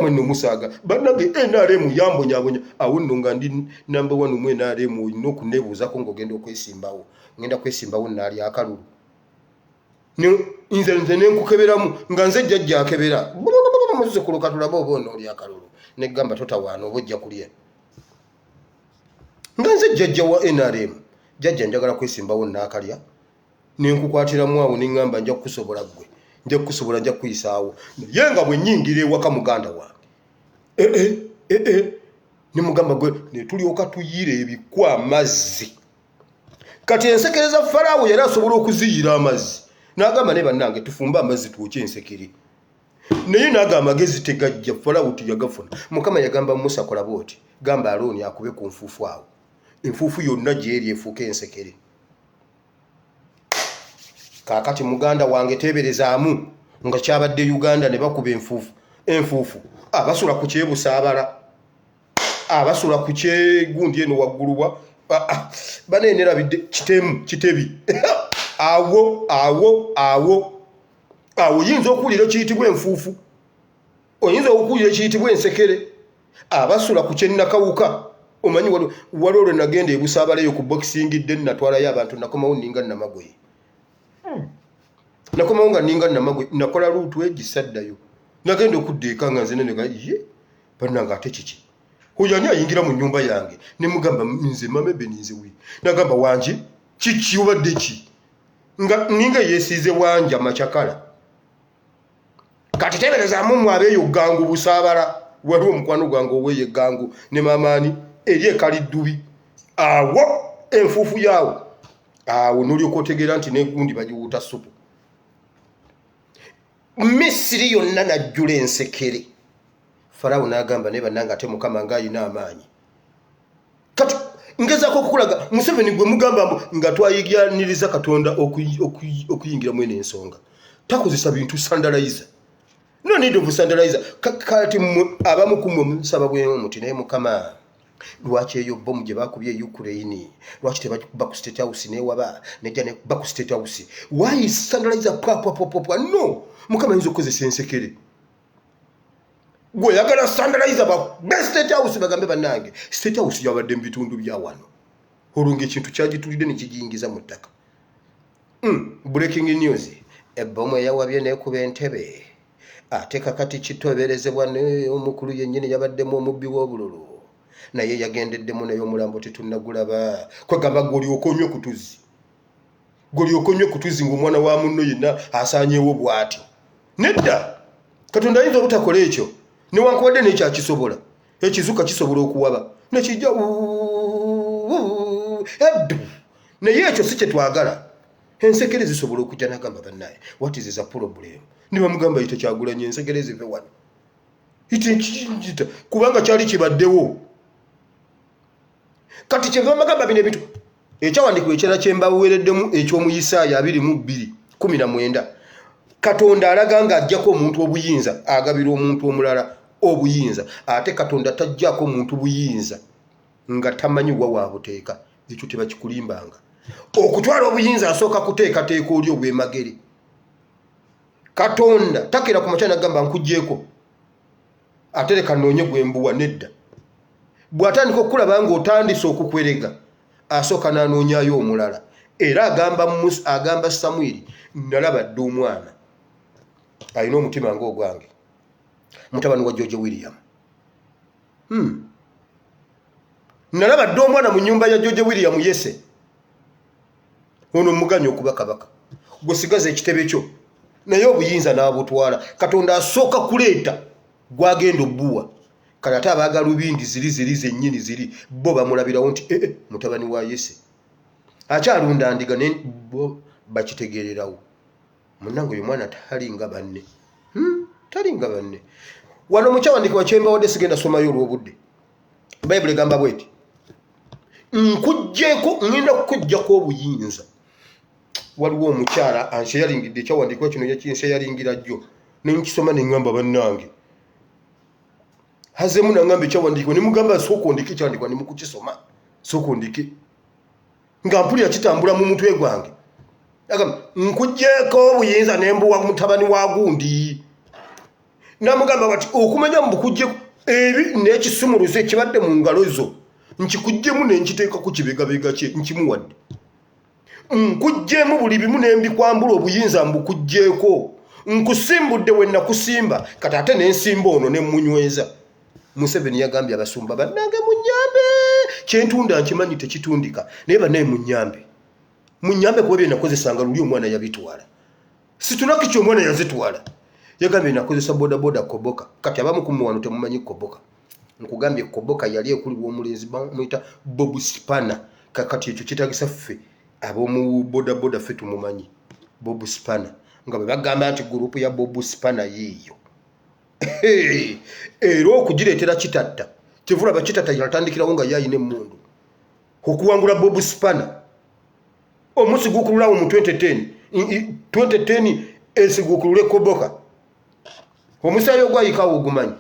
mweno musaga banange NRM yambonyabonya awo nno nga ndi number 1 mu NRM olina okuneebuuzako ng'ogenda okwesimbawo ngenda kwesimbawo naali akalulu nze nenkukeberamu nga nze jjajja akebera muzukulu katulaba oba onooli akalulu negamba totawaana oba ojja kulya nga nze jjajja wa NRM jjajja njagala kwesimbawo naakalya nenkukwatiramu awo neŋŋamba nja kukusobola gwe nja kukusobola nja kuyisaawo naye nga bwe nnyingira ewaka muganda wange ne mugamba gwe ne tulyoka tuyira ebiku amazzi kati ensekere za Falaawo yali asobola okuziyira amazzi n'agamba ne bannange tufumbe amazzi twokye ensekere naye n'agamba amagezi tegajja Falaawo teyagafuna Mukama yagamba Musa kola bw'oti gamba Alooni akube ku nfuufu awo enfuufu yonna gyeri efuuke ensekere kaakati muganda wange teeberezaamu nga kyabadde Uganda ne bakuba enfuufu abasula ku kyebusaabala abasula ku kyegundi eno waggulubwa baneenerabidde kitebi awo oyinza okuwulira ekiyitibwa enfuufu oyinza okuwulira ekiyitibwa ensekere abasula ku kyennakawuka omanyi wali olwe nagenda ebusaabala eyo ku bokisingidde natwalayo abantu nakomawo ninga namagoye nakomawo nga ninga namagwe nakola luutu egisaddayo nagenda okudda eka nga nze nenega bannanga ate kiki oyani ayingira mu nnyumba yange ne mugamba nze mamebe ninze we nagamba wanje kiki obadde ki nga ninga yeesiize wanja makyakala kati teberezaamu mwe abeeyo gangu busaabala waliwo omukwano gwange oweeyo gangu ne maamaani eri ekaliddubi awo enfuufu yaawo awo n'olyoka otegeera nti negundi bagiwuuta supu Misiri yonna najjula ensekere Falaawo n'agamba ne bannange ate Mukama ng'alina amaanyi kati ngezaako okukulaga Museveni gwe mugamba nga twayigyaniriza Katonda okuyingiramu eno ensonga takozesa bintu sandalizer no need of sandalizer kati abamu kumwe musaba bw'emu muti naye Mukama lwaki eyo bomu gye bakubye Ukraine lwaki tebakuba ku State House newaba nejja ne kuba ku State House why sandalizer pwa no Mukama yinza okukozesa ensekere gwe yagala sandalizer ba State House bagambe bannange State House yabadde mu bitundu bya wano olunga ekintu kyagitulidde ne kigiyingiza mu ttaka breaking news ebbomu eyawabye neekuba entebe ate kakati kitoberezebwa omukulu yennyini yabaddemu omubbi w'obululu naye yagendeddemu naye omulambo tetunnagulaba kwegamba gwolyoka onywe kutuzi ng'omwana wa munno yenna asaanyeewo bw'atyo nedda Katonda ayinza obutakola ekyo newankubadde nekyakisobola ekizuka kisobola okuwaba nekijja eddu naye ekyo si kyetwagala ensekere zisobola okujja n'agamba bannaye what is the problem ne bamugamba yite Kyagulanyi ensekere zive wano kubanga kyali kibaddewo kati kyeva magamba bino ebintu ekyawandiikibwa ekirala kye mbaweereddemu eky'omu Isaaya 22:19 Katonda alaga nga ajjako omuntu obuyinza agabira omuntu omulala obuyinza ate Katonda tajjako omuntu buyinza nga tamanyi wa waabuteeka ekyo tebakikulimbanga okutwala obuyinza asooka kuteekateeka oli obwemagere Katonda takera ku makya n'agamba nkuggyeko ate leka nnoonye gwembuwa nedda bw'atandika okulaba ng'otandise okukwerega asooka n'anoonyayo omulala era agamba Samwiri nalaba dda omwana alina omutima ng'ogwange mutabani wa George William nalaba dda omwana mu nnyumba ya George William Yese ono muganya okuba kabaka gwesigaza ekitebe kyo naye obuyinza n'abutwala Katonda asooka kuleeta gwagenda obbuwa kale ate abaagalubindi ziri zennyini ziri bo bamulabirawo nti mutabani wa Yese akyalunda ndiga bo bakitegeererawo munnange oyo mwana talinga banne talinga banne wano mukyawandiikibwa kyembawadde sigenda somayo olw'obudde Bayibuli egamba bweti nkuggyeko ngenda kukuggyako obuyinza waliwo omukyala ansheyalingidde ekyawandiikibwa kino yakinseyalingira jjo nenkisoma neŋŋamba bannange hazemu naŋŋamba ekyawandiikibwa nemugamba sooka ondike ekyawandiikibwa nemukukisoma sooka ondike nga mpulira kitambula mu mutwe gwange agamba nkuggyeko obuyinza nembuwa mutabani wa gundi namugamba bati okumanya mbukuggyeko ebi n'ekisumuluzo ekibadde mu ngalo zo nkikuggyemu nenkiteeka ku kibegabega kye nkimuwadde nkuggyemu buli bimu nembikwambula obuyinza mbukuggyeko nkusimbudde we nakusimba kati ate nensimba ono nemunyweza Museveni yagambye abasumba bannange munyambe kyentunda nkimanyi tekitundika naye bannaye munyambe kuba bye nakozesanga luli omwana yabitwala situnaki ky'omwana yazitwala yagambye nakozesa bodaboda koboka kati abamu kumuwano temumanyi koboka nkugambye koboka yali ekulibwa omulenzi bamuyita Bob Spana kakati ekyo kitagisa ffe ab'omu bodaboda ffe tumumanyi Bob Spana nga bwe bagamba nti gurupu ya Bob Spana yiiyo era okugireetera kitatta kivula bakitatta yatandikirawo nga yayina emmundu okuwangula Bob Spana omusi gukululawo mu 2010 esigukulule koboka omusayo gwayikawo ogumanyi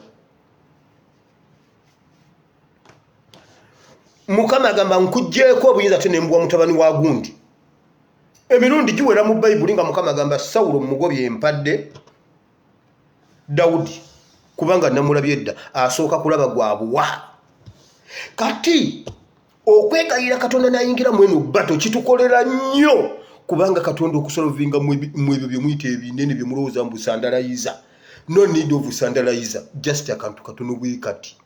Mukama agamba nkuggyeko obuyinza ate nembuwa mutabani wa gundi emirundi giwera mu Bayibuli nga Mukama agamba Sawulo mugobye empadde Dawudi kubanga namulabye edda asooka kulaba gwabuwa kati okwegayira Katonda nayingira mweno bato kitukolera nnyo kubanga Katonda okusolovinga mu ebyo bye muyita ebinene bye mulowooza mbu sandalayiza no need of sandalayiza just akantu katono bwekati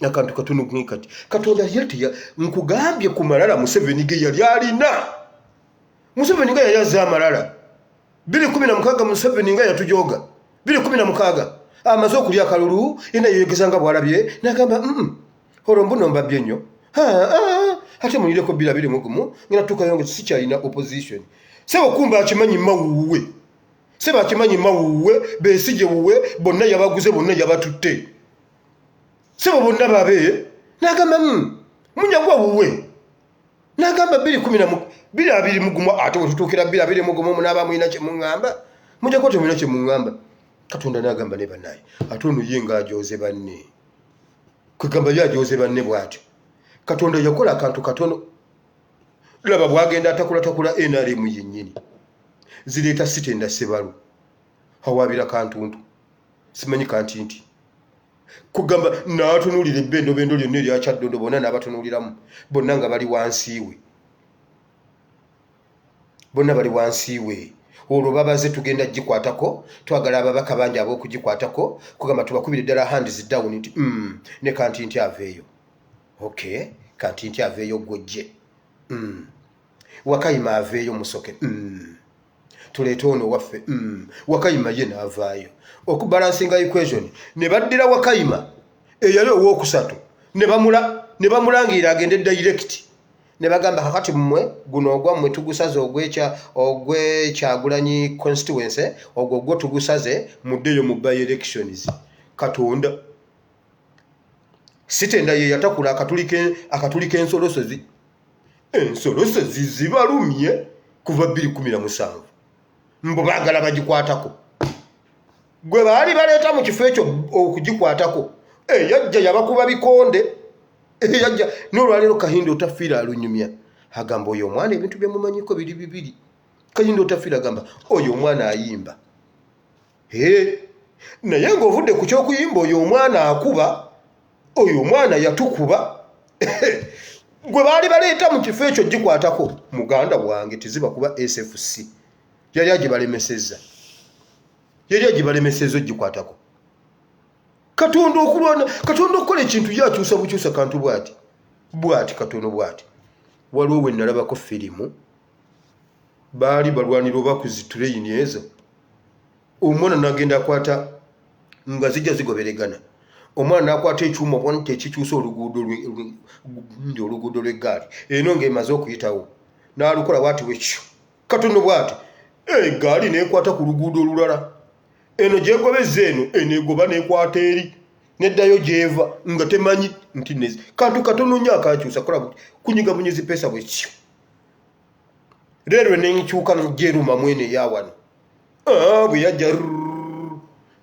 akantu katono bwekati Katonda yati nkugambye ku malala Museveni ge yali alina Museveni nga yayaza amalala 2016 Museveni nga yatujoga 2016 amaze okulya akalulu ina yegezanga bwalabye nakamba olombo nombabbye nnyo ate munireko 2021 ngina tukayonge sikyalina opposition sebo kumba akimanyi mawuwe sebo akimanyi mawuwe besije wuwe bonna yabaguze bonna yabatutte sebo bonna babe nakamba munyagwa wuwe nakamba 2021 ate wetutuukira 2021 munaba mwina kye mungamba mujako temwina kye mungamba Katonda nagamba ne bannaye ate ono ye ng'ajoze banne kwegamba yajoze banne bw'atyo Katonda yakola akantu katono laba bwagenda atakula NRM yennyini zireeta sitenda sebalu hawabira kantuntu simanyi kantinti kugamba n'atunulira ebbendo lyonna erya Kyaddondo bonna n'abatunuliramu bonna nga bali wansiiwe bonna bali wansiiwe olwo babaze tugenda gikwatako twagala ababaka bangi ab'okugikwatako kugamba tubakubire ddala hands down nti ne kantinti aveeyo okay kantinti aveeyo gojje Wakayima aveeyo musoke tuleete ono waffe Wakayima ye n'avaayo okubalansinga equation ne baddira Wakayima eyali owookusatu ne bamulangirira agende direct ne bagamba kakati mmwe guno ogwammwe tugusaze ogwekyagulanyi constituency ogwo tugusaze muddeyo mu by elections. Katonda sitenda ye yatakula akatulika ensolosozi zibalumye kuva 2017 mbo bagala bagikwatako gwe baali baleeta mu kifo ekyo okugikwatako yajja yabakuba bikonde yajja n'olwaleero Kahindo Otafiira alunyumya agamba oyo omwana ebintu bye mumanyiko biri bibiri. Kahindo Otafiira agamba oyo omwana ayimba naye ng'ovudde ku ky'okuyimba oyo omwana akuba oyo omwana yatukuba gwe baali baleeta mu kifo ekyo gikwatako muganda wange tiziba kuba SFC yali agibalemesezza ogikwatako. Katonda okulwana Katonda okukola ekintu yakyusa bukyusa kantu bwati Katonda bwati. Waliwo we nalabako firimu baali balwanira oba ku zitureyini ezo omwana n'agenda akwata nga zijja zigoberegana omwana n'akwata ekyuma obonte ekikyusa oluguudo lw'eggaali eno ng'emaze okuyitawo n'alukola bwati wekyo Katonda bwati eggaali n'ekwata ku luguudo olulala eno gyegobezza eno eneegoba n'ekwata eri neddayo gyeva nga temanyi nti nezi kantu katono nnyo akakyusa kola kunyiga bunyizi pesa bwekyo leero n'enkyuka n'gyeruma mwene eyawano bwe yajja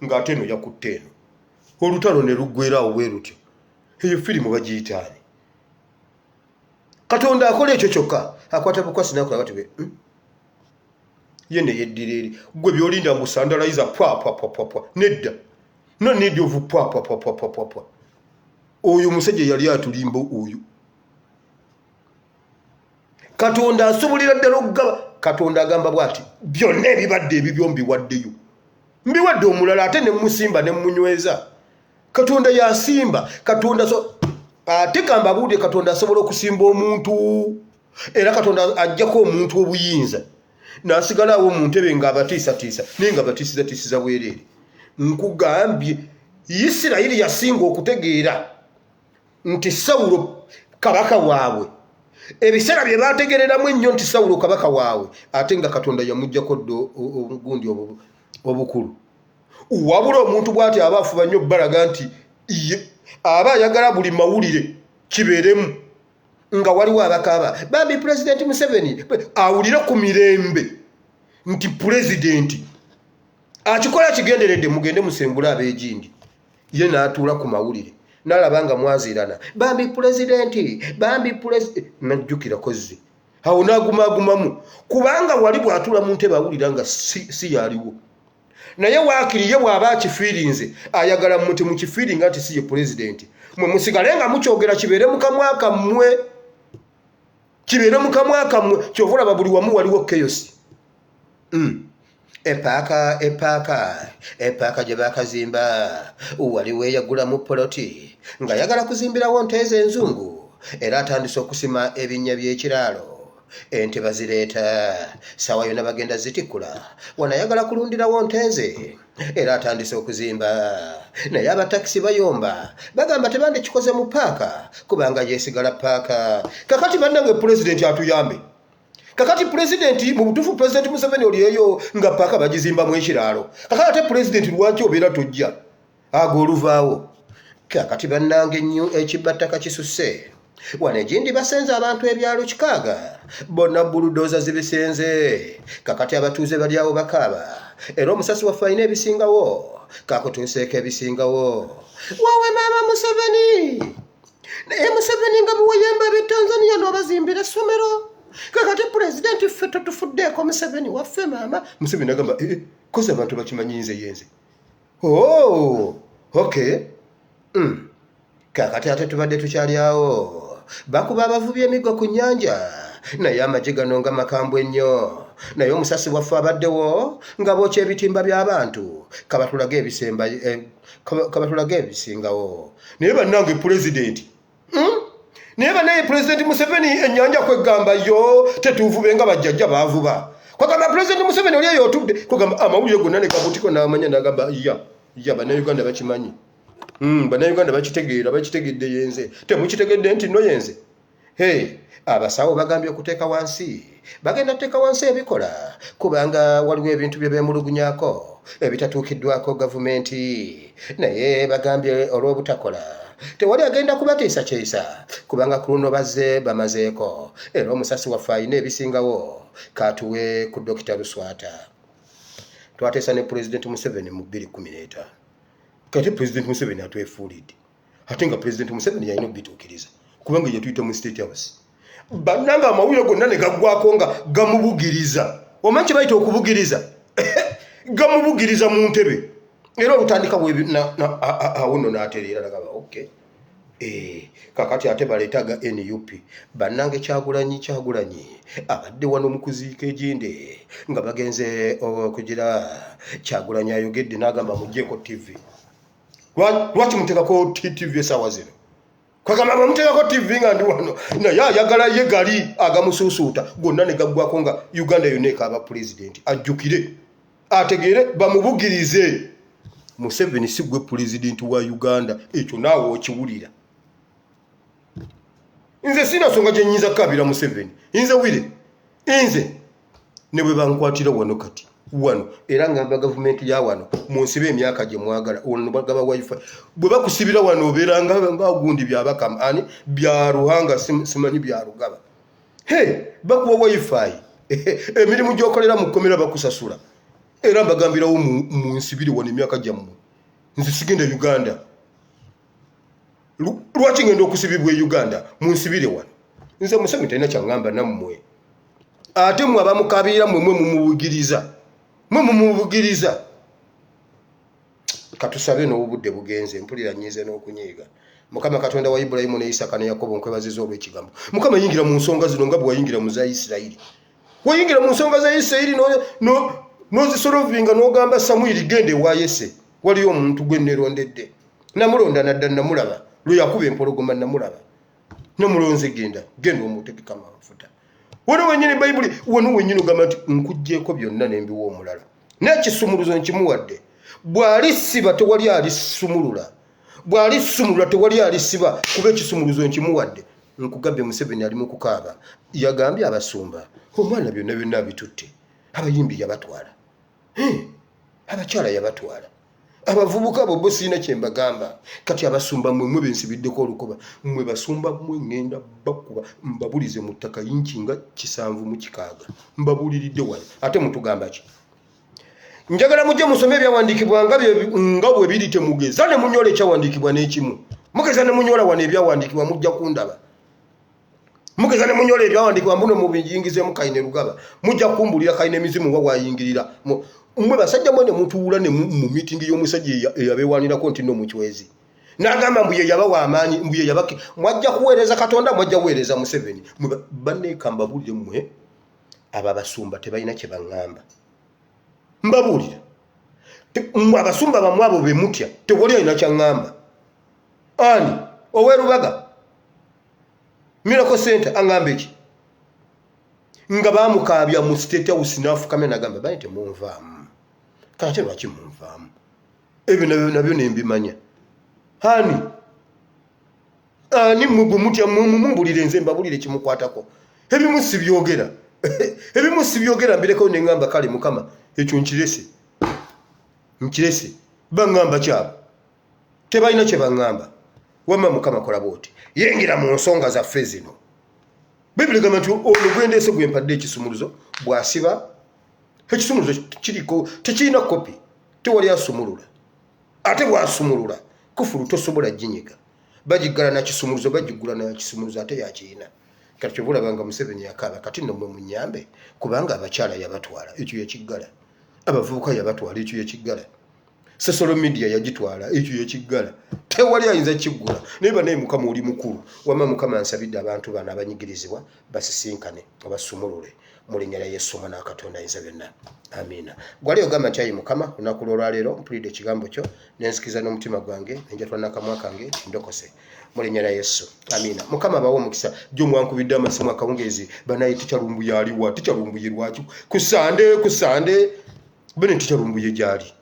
ng'ate eno yakutte eno olutalo ne luggweerawo bwe lutyo. Eyo firimu bagiyitaani. Katonda akola ekyo kyokka akwata bukwasi n'akola bati be ye ne yeddira eri gwe by'olinda mu sandalayiza pwa nedda no need of pwa oyo musajja yali atulimba oyo. Katonda asobulira ddala okugaba. Katonda agamba bwati byonna ebibadde ebibyo mbiwaddeyo mbiwadde omulala ate ne musimba ne munyweza. Katonda yasimba. Katonda ate kamba bude Katonda asobola okusimba omuntu era Katonda ajjako omuntu obuyinza n'asigalawo mu ntebe ng'abatiisatiisa naye nga batiisatiisiza bwereere. Nkugambye Isirayiri yasinga okutegeera nti Sawulo kabaka waabwe ebiseera bye baategereramu ennyo nti Sawulo kabaka waabwe ate nga Katonda yamuggyako obugundi obukulu. Wabula omuntu bw'ati aba afuba nnyo balaga nti aba ayagala buli mawulire kibeeremu nga waliwo abakaaba bambi Pulezidenti Museveni awulire ku mirembe nti pulezidenti akikola kigenderedde mugende musengula abeegindi ye n'atuula ku mawulire n'alaba nga mwaziirana bambi pulezidenti najjukira kozzi awo n'agumagumamu kubanga wali bw'atuula mu ntebe awulira nga si yaliwo naye waakiri ye bw'aba akifiirinze ayagala muti mukifiiringa nti si ye pulezidenti mwe musigale nga mukyogera kibeere mu kamwa kammwe kyova olaba buli wamu waliwo keyosi. Epaaka gye baakazimba waliwo eyagulamu poloti nga yagala kuzimbirawo nteeze enzungu era atandise okusima ebinnya by'ekiraalo ente bazireeta sawa yonna bagenda zitikkula wanayagala kulundirawo nteeze era atandise okuzimba naye abatakisi bayomba bagamba tebandikikoze mu paaka kubanga yesigala paaka. Kakati bannange pulezidenti atuyambe. Kakati pulezidenti mu butuufu Pulezidenti Museveni oliyeyo nga paaka bagizimbamu ekiraalo kakati ate pulezidenti lwaki obeera tojja ago oluvaawo. Kakati bannange nnyo ekibattaka kisusse wano egindi basenze abantu ebyalo 6 bonna buludoza zibisenze kakati abatuuze bali awo bakaaba era omusasi waffe alina ebisingawo kakutuuseeko ebisingawo waawe maama Museveni naye Museveni nga buwayemba eb'etanzania n'obazimbira essomero kakati pulezidenti ffe totufuddeeko Museveni waffe maama. Museveni agamba kozi abantu bakimanyinze yenze okay kakati ate tubadde tukyali awo bakuba abavubi emigo ku nnyanja naye amagye gano nga makambwe ennyo naye omusasi waffe abaddewo nga bookya ebitimba by'abantu kabatulage ebisingawo. Naye bannange pulezidenti naye bannaye Pulezidenti Museveni ennyanja kwegamba yo tetuuvube nga bajjajja baavuba kwagamba Pulezidenti Museveni oli eyo otudde kwagamba amawulire gonna ne kabutiko n'amanya n'agamba bannayuganda bakimanyi bannayuganda bakitegedde yenze temukitegedde nti no yenze abasawo bagambye okuteeka wansi bagenda kuteeka wansi ebikola kubanga waliwo ebintu bye beemulugunyako ebitatuukiddwako gavumenti naye bagambye olw'obutakola tewali agenda kubatiisa kubanga ku luno bazze bamazeeko era omusasi waffe alina ebisingawo katuwe ku Dokita Luswata twateesa ne Pulezidenti Museveni mu 2015 kati Pulezidenti Museveni atwefuulidde ate nga Pulezidenti Museveni yalina okubituukiriza kubanga yatuyita mu State House bannanga amawulire gonna ne gaggwako nga gamubugiriza omanyi kye bayita okubugiriza gamubugiriza mu ntebe era olutandika awo nno n'atereera nagamba okay kakati ate baleetaga NUP bannange Kyagulanyi abadde wano mu kuziika ejinde nga bagenze okugira Kyagulanyi ayogedde n'agamba muggyeko TV lwaki muteekako TV esaawa zino kwagamba bamuteekako TV nga ndi wano naye ayagala ye gali agamusuusuuta gonna ne gaggwako nga Uganda yonna ekaaba pulezidenti ajjukire ategeere bamubugirize Museveni si gwe pulezidenti wa Uganda ekyo naawe okiwulira nze sina nsonga gye nnyinza kabira Museveni nze wire nze ne bwe bankwatira wano kati wano era ngamba gavumenti ya wano munsibe emyaka gye mwagala ono bagaba wifi bwe bakusibira wano obeeranga ng'agundi byabakama ani bya Ruhanga simanyi bya Rugaba bakuwa wifi emirimu gy'okolera mu kkomera bakusasula era mbagambirawo munsibire wano emyaka gyammwe nze sigenda Uganda lwaki ngenda okusibibwa Uganda munsibire wano nze Museveni talina kyaŋŋamba nammwe ate mmwe abamukabira mmwe mumubugiriza katusabe n'obudde bugenze mpulira nyize n'okunyiiga Mukama Katonda wa Ibulayimu ne Isaka ne Yakobo nkwebaziza olw'ekigambo Mukama yingira mu nsonga zino nga bwe wayingira mu za Isirayiri wayingira mu nsonga za Isirayiri n'ozisolovinga n'ogamba Samwiri gende wa Yese waliyo omuntu gwe neerondedde namulonda nadda namulaba lwe yakuba empologoma namulaba namulonze genda omutegeka amafuta wano wenyini Bayibuli wano wenyini ogamba nti nkuggyeko byonna nembiwa omulala n'ekisumuluzo nkimuwadde bw'alisiba tewali alisumulula bw'alisumulula tewali alisiba kuba ekisumuluzo nkimuwadde nkugambye Museveni ali mu kukaaba yagambye abasumba omwana byonna bitutte abayimbi yabatwala abakyala yabatwala abavubuka bo sina kye mbagamba kati abasumba mmwe bensibiddeko olukoba mmwe basumba mmwe ngenda bakuba mbabulize mu ttaka yinkinga 7 mu 6 mbabuliridde wano ate mutugamba ki njagala mujje musome ebyawandiikibwa nga bwe biri temugeza ne munyola ekyawandiikibwa n'ekimu mugeza ne munyola wano ebyawandiikibwa mujja kundaba mugeza ne munyola ebyawandiikibwa mbuno mu biyingizemu Kayine Rugaba mujja kumbulira Kayine emizimu wa wayingirira mmwe basajja mwene mutuula ne mu meeting y'omusajja eyabeewanirako nti nno mu kiwezi n'agamba mbu ye yabawa amaanyi mbu ye yabaki mwajja kuweereza Katonda mwajja kuweereza Museveni banneekamba bulire mmwe aba basumba tebalina kye baŋŋamba mbabuulira abasumba bamwe abo be mutya tewali alina kyaŋŋamba ani ow'erubaga Miracle Center aŋŋamba eki nga baamukaabya mu State House n'afukame n'agamba bani temunvaamu kati lwaki munvaamu ebyo nabyo nembimanya ani mmwe gwe mutya mumumbulire nze mbabulire kimukwatako ebimu si byogera mbireko ne ŋŋamba kale Mukama ekyo nkirese baŋŋamba kyabo tebalina kye baŋŋamba wamma Mukama kola bw'oti yengira mu nsonga zaffe zino Bibuli gamba nti ono gwendeese gwempadde ekisumuluzo bw'asiba ekisumuluzo kiriko tekirina kopi tewali asumulula ate bw'asumulula kufulu tosobola ginyiga bagiggala na kisumuluzo bagigula na kisumuluzo ate yakirina kati kyobulabanga Museveni yakaaba kati nno mmwe munyambe kubanga abakyala yabatwala ekyo yakiggala abavubuka yabatwala ekyo yakiggala social media yagitwala ekyo yakiggala tewali ayinza kiggula naye Mukama oli mukulu wamma Mukama ansabidde abantu bano abanyigirizibwa basisinkane obasumulule mu linnya lya Yesu Mwana wa Katonda ayinza byonna amiina gwali ogamba nti ayi Mukama olunaku lw'olwaleero mpulidde ekigambo kyo nenzikiza n'omutima gwange nenjatula n'akamwa kange ndokose mu linnya lya Yesu amiina Mukama bawo omukisa gy'omwankubidde amasimu akawungeezi banaye tikyalumbuye aliwa tikyalumbuye lwaki kusande bene tikyalumbuye gyali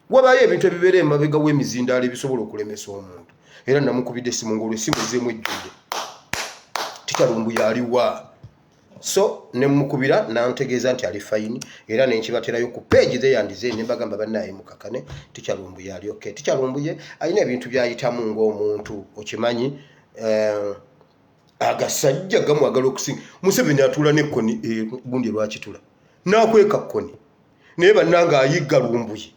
wabaye ebintu ebibeera emabega w'emizindaalo ebisobola okulemesa omuntu era namukubidde essimu ng'olwo essimu ezeemu ejjudde tikyalumbuye aliwa. So ne mukubira nantegeeza nti ali fine era nenkibaterayo ku page ze yandize ne bagamba bannaye mukakane tikyalumbuye ali okay. Tikyalumbuye alina ebintu byayitamu ng'omuntu okimanyi agasajja gamwagala okusinga. Museveni atula nekkoni gundi lwakitula n'akweka kkoni naye bannanga ayigga lumbuye.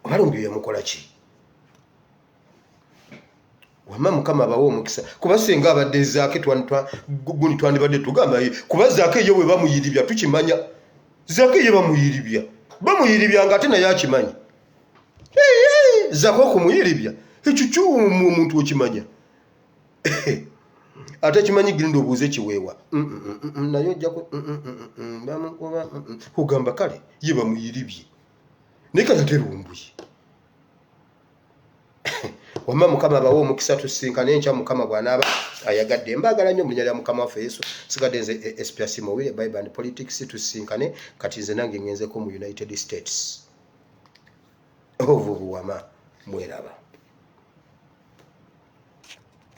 Obalumbuye yamukola ki? Wama Mukama abawo omukisa kuba singa abadde Zaake gundi twandibadde tugamba kuba Zaake ye bwe bamuyiribya tukimanya. Zaake ye bamuyiribya nga ate naye akimanyi. Zaake okumuyiribya ekyo ky'omu omuntu okimanya. Ate kimanyi genda obuuze kiweewa naye ojja kugamba kale ye bamuyiribye naye kale ate lumbuye. Wama Mukama abawo omukisa tusinkane enkya Mukama bw'anaaba ayagadde. Mbaagala nnyo mu linnya lya Mukama waffe Yesu. Sigadde nze Espiasi Mowire Bible and Politics tusinkane kati nze nange ngenzeko mu United States. Ovubu wama mweraba.